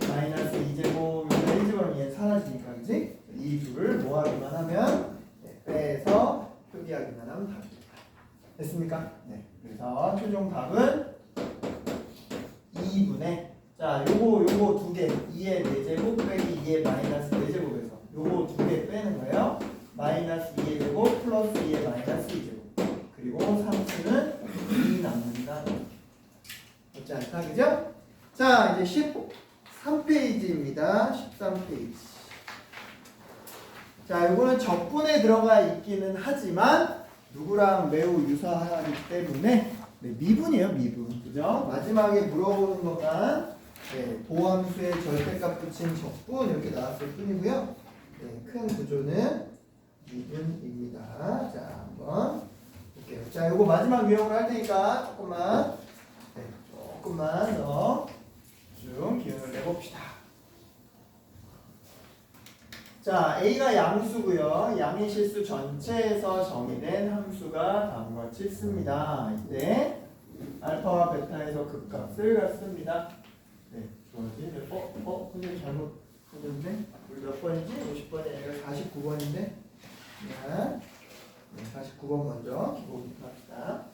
마이너스 2제곱 여기다 1 집어넣으면 얘 사라지니까 그지? 이 둘을 모아기만 하면 네, 빼서 표기하기만 하면 답입니다. 됐습니까? 네. 그래서 최종 답은 2분의 자 요거 두 개 2의 4제곱 빼기 2의 마이너스 4제곱에서 요거 두 개 빼는 거예요. 마이너스 2의 제곱 플러스 2의 마이너스 2제곱 그리고 3수는 2 남는다. 어찌 않다 그죠? 자 이제 13페이지입니다. 13페이지. 자 요거는 적분에 들어가 있기는 하지만 누구랑 매우 유사하기 때문에 네, 미분이에요. 미분. 그죠? 마지막에 물어보는 것만 네, 도함수의 절대값 붙인 적분 이렇게 나왔을 뿐이고요. 네, 큰 구조는 미분입니다. 자, 한번 볼게요. 자, 요거 마지막 유형으로 할 테니까 조금만 더 좀 기운을 내봅시다. 자, A가 양수고요. 양의 실수 전체에서 정의된 함수가 다음과 같이 있습니다. 이때 알파와 베타에서 극값을 갖습니다. 네, 좋아지. 선생님 잘못 했는데 우리 몇 번이지? 50번이 아니라 49번인데. 네, 49번 먼저 기본부터 합시다.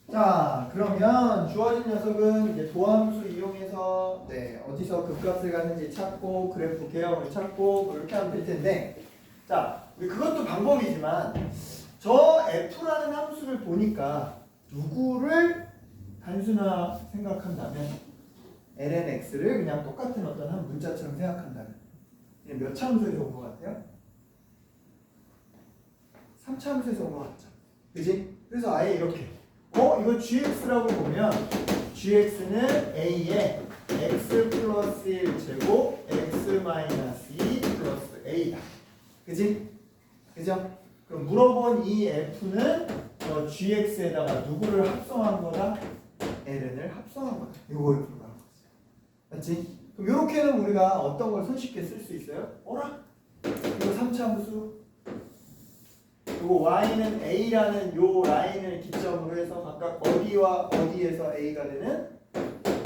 자, 그러면 주어진 녀석은 이제 도함수 이용해서 네, 어디서 극값을 갖는지 찾고 그래프 개형을 찾고 그렇게 하면 될 텐데, 자, 우리 그것도 방법이지만 저 f라는 함수를 보니까 누구를 단순화 생각한다면 lnx를 그냥 똑같은 어떤 한 문자처럼 생각한다면 몇 차 함수에서 온 것 같아요? 3차 함수에서 온 것 같죠? 그지? 그래서 아예 이렇게 이거 gx라고 보면 gx는 a의 x 플러스 1 제곱 x 마이너스 2 플러스 a다. 그지? 그죠? 그럼 물어본 이 f는 저 gx에다가 누구를 합성한 거다? ln을 합성한 거다. 이거에 불과한 거지. 맞지? 그럼 이렇게는 우리가 어떤 걸 손쉽게 쓸 수 있어요? 어라? 이거 3차 함수. 그리고 y는 a라는 요 라인을 기점으로 해서 각각 어디와 어디에서 a가 되는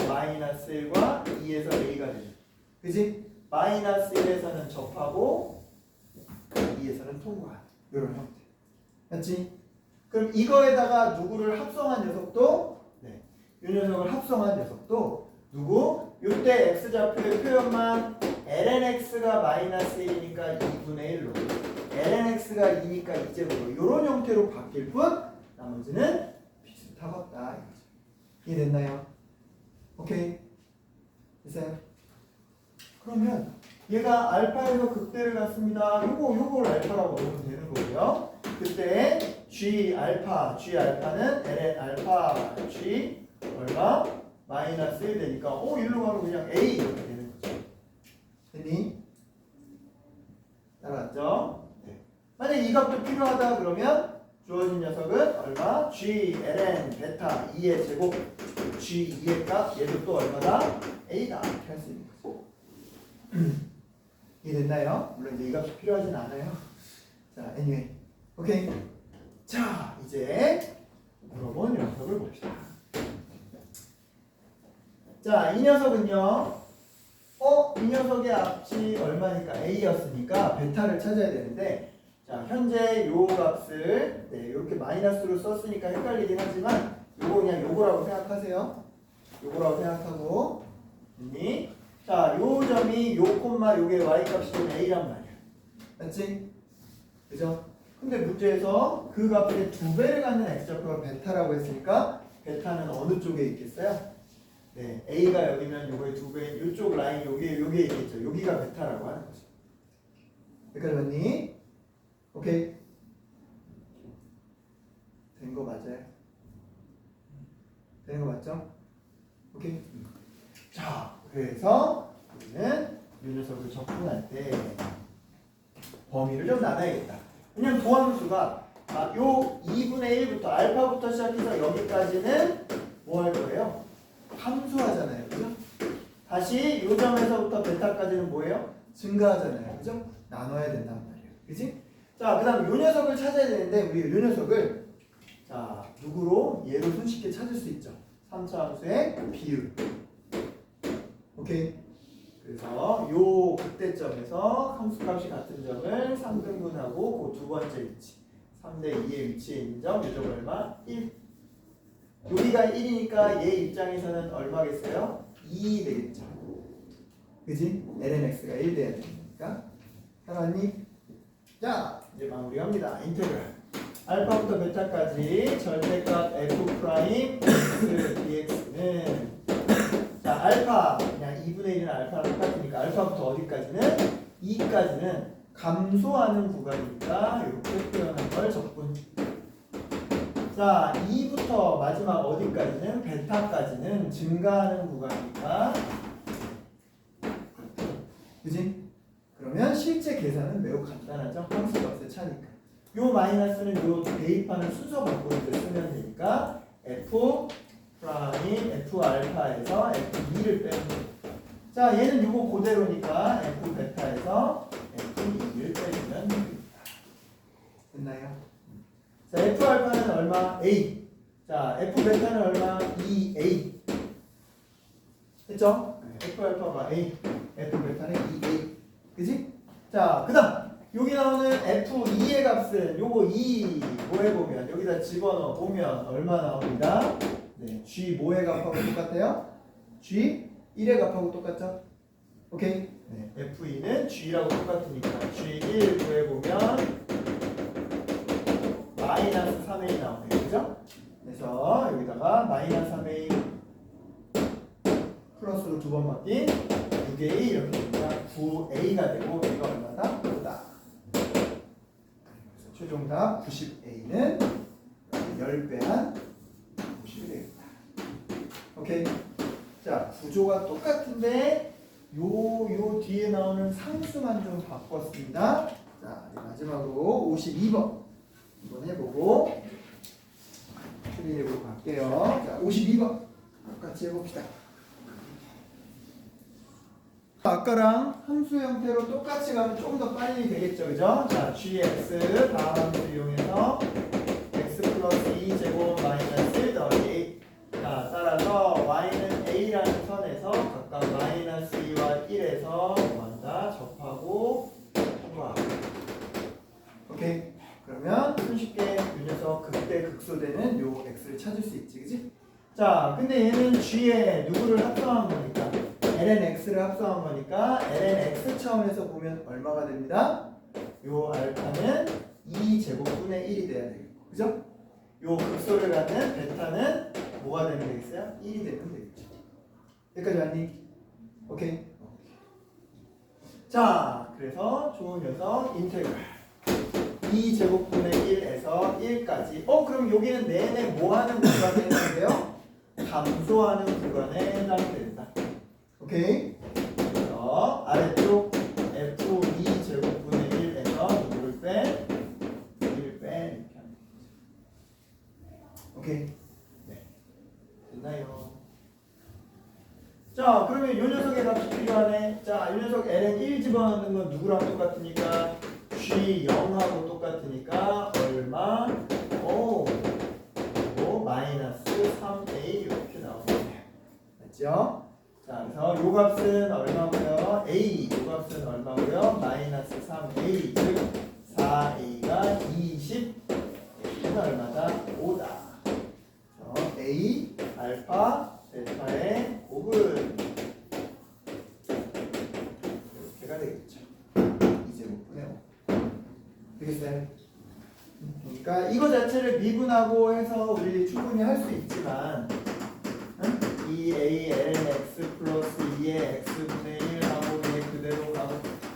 마이너스 1과 2에서 a가 되는. 그지? 마이너스 1에서는 접하고 2에서는 통과하는 이런 형태. 맞지? 그럼 이거에다가 누구를 합성한 녀석도 네. 이 녀석을 합성한 녀석도 누구? 이때 x좌표의 표현만 lnx가 마이너스 1이니까 2분의 1로 lnx가 2니까 2제곱으로 이런 형태로 바뀔 뿐 나머지는 비슷하겠다. 이해됐나요? 오케이? 됐어요? 그러면 얘가 알파에서 극대를 갖습니다. 요걸 알파라고 넣으면 되는 거고요. 그때 g알파는 ln 알파 g 얼마? 마이너스 1 되니까 일로 가면 그냥 a 이렇게 되는 거죠. 됐니? 따라왔죠? 네. 만약 이 값도 필요하다 그러면 주어진 녀석은 얼마? g, ln, 베타 2의 제곱 g 2의 값 얘도 또 얼마다? a다 이렇게 할 수 있는 거죠. 이해됐나요? 물론 이제 이 값이 필요하진 않아요. 자, anyway. 오케이. 자, 이제 물어본 녀석을 봅시다. 자, 이 녀석은요. 이 녀석의 앞이 얼마니까 a였으니까 베타를 찾아야 되는데, 자, 현재 요 값을 이렇게 마이너스로 썼으니까 헷갈리긴 하지만 요거 그냥 요거라고 생각하세요. 요거라고 생각하고, 자, 요 점이 요 콤마 요게 y 값이 좀 a란 말이야. 맞지? 그죠? 근데 문제에서 그 값의 2배를 갖는 x좌표가 베타라고 했으니까 베타는 어느 쪽에 있겠어요? 네, a가 여기면 요거의 2배, 요쪽 라인 요게 있겠죠. 여기가 베타라고 하는 거죠. 여기까지 맞니? 오케이. 된 거 맞아요? 되는 거 맞죠? 오케이. 자, 그래서 우리는 이 녀석을 접근할 때 범위를 좀 나눠야겠다. 왜냐면 도함수가 요 2분의 1부터 알파부터 시작해서 여기까지는 뭐 할 거예요? 함수하잖아요. 그죠? 다시 요 점에서부터 베타까지는 뭐예요? 증가하잖아요. 그죠? 나눠야 된단 말이에요. 그지? 자, 그 다음 요 녀석을 찾아야 되는데 우리 요 녀석을 자, 누구로? 얘로 손쉽게 찾을 수 있죠. 3차 함수의 비율. 오케이? 그래서 요 극대점에서 함수값이 같은 점을 3등분하고 그 두 번째 위치 3대 2의 위치에 있는 점 요점 얼마? 1. 여기가 1이니까 얘 입장에서는 얼마겠어요? 2 되겠죠. 그지? lnx가 1 돼야 되니까. 알았니? 자, 이제 마무리합니다. 인테그랄. 알파부터 베타까지 절대값 f 프라임 x dx는 자, 알파 그냥 2분의 1은 알파랑 똑같으니까 알파부터 어디까지는? 2까지는 감소하는 구간이니까 이렇게 표현한 걸 적분. 자, 2부터 마지막 어디까지는? 베타까지는 증가하는 구간이니까. 그지? 그러면 실제 계산은 매우 간단하죠. 함수값의 차니까. 요 마이너스는 요 대입하는 순서 바꾸는 데 쓰면 되니까 f 프라임 f 알파에서 f2를 빼면 돼. 자, 얘는 요거 그대로니까 f 베타에서 f2를 빼주면 됩니다. 됐나요? 자, f 알파는 얼마? a. 자, f 베타는 얼마? 2a. 됐죠? f 알파가 a, f 베타는 2a. 그지? 자, 그 다음 여기 나오는 f2의 값은 요거 2 뭐 해보면 여기다 집어넣어 보면 얼마 나옵니다. 네, g 뭐의 값하고 똑같아요? g 1의 값하고 똑같죠? 오케이? 네, f2는 g라고 똑같으니까 g1 구해보면 마이너스 3a 나오네요. 그죠? 그래서 여기다가 마이너스 3a 플러스로 두 번 바뀐 6a 이렇게 됩니다. 9a가 되고 이거 얼마다? 9다. 그래서 최종답 90a는 10배한 90이 되겠다. 오케이? 자, 구조가 똑같은데 요 뒤에 나오는 상수만 좀 바꿨습니다. 자, 마지막으로 52번 한번 해보고 추리해보고 갈게요. 자, 52번 같이 해봅시다. 아까랑 함수 형태로 똑같이 가면 좀 더 빨리 되겠죠, 그죠? 자, gx 다음 함수 이용해서 x 플러스 2제곱 마이너스 더하기 a. 자, 따라서 y는 a라는 선에서 각각 마이너스 2와 1에서 뭐한다? 접하고 통과하고. 오케이? 그러면 손쉽게 이 녀석 극대 극소되는 요 x를 찾을 수 있지, 그지? 자, 근데 얘는 g에 누구를 합성한 거니까 lnx를 합성한 거니까 lnx 차원에서 보면 얼마가 됩니다? 요 알파는 2제곱분의 1이 돼야 되겠고, 그죠? 요 극소를 갖는 베타는 뭐가 되면 되겠어요? 1이 되면 되겠죠. 여기까지 왔니? 오케이? 자, 그래서 좋은 녀석 인테그랄 2제곱분의 1에서 1까지. 그럼 여기는 내내 뭐 하는 구간에 해당돼요? 감소하는 구간에 해당된다. 오케이? 그래서 아래쪽 f2제곱분의 1에서 누구를 빼? 1을 빼. 이렇게 하면 되겠죠. 됐나요? 자, 그러면 이 녀석의 값이 필요하네. 자, 이 녀석 ln 1 집어넣는 건 누구랑 똑같으니까 g 0하고 똑같으니까 얼마? 마이너스 3a 이렇게 나오네요. 맞죠? 자, 그래서 요 값은 얼마고요? a 요 값은 얼마고요? 마이너스 3a 즉 4a가 20 a는 얼마다? 5다. a 알파 델타의 곱은 이렇게가 되겠죠. 이제 못 보내요. 되겠어요? 그러니까 이거 자체를 미분하고 해서 우리 충분히 할 수 있지만 2a ln x 플러스 2의 x분의 1하고 얘 그대로 가고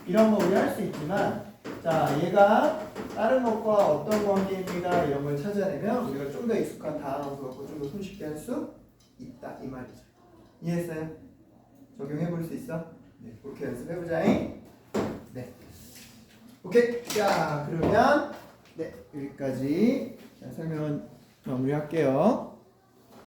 이런 거 우리 할 수 있지만 자 얘가 다른 것과 어떤 관계입니다 이런 걸 찾아내면 우리가 좀 더 익숙한 단어를 갖고 좀 더 손쉽게 할 수 있다 이 말이죠. 이해했어요? 적용해 볼 수 있어? 네, 그렇게 연습해보자잉. 네. 오케이. 자, 그러면 네, 여기까지 설명은 마무리할게요.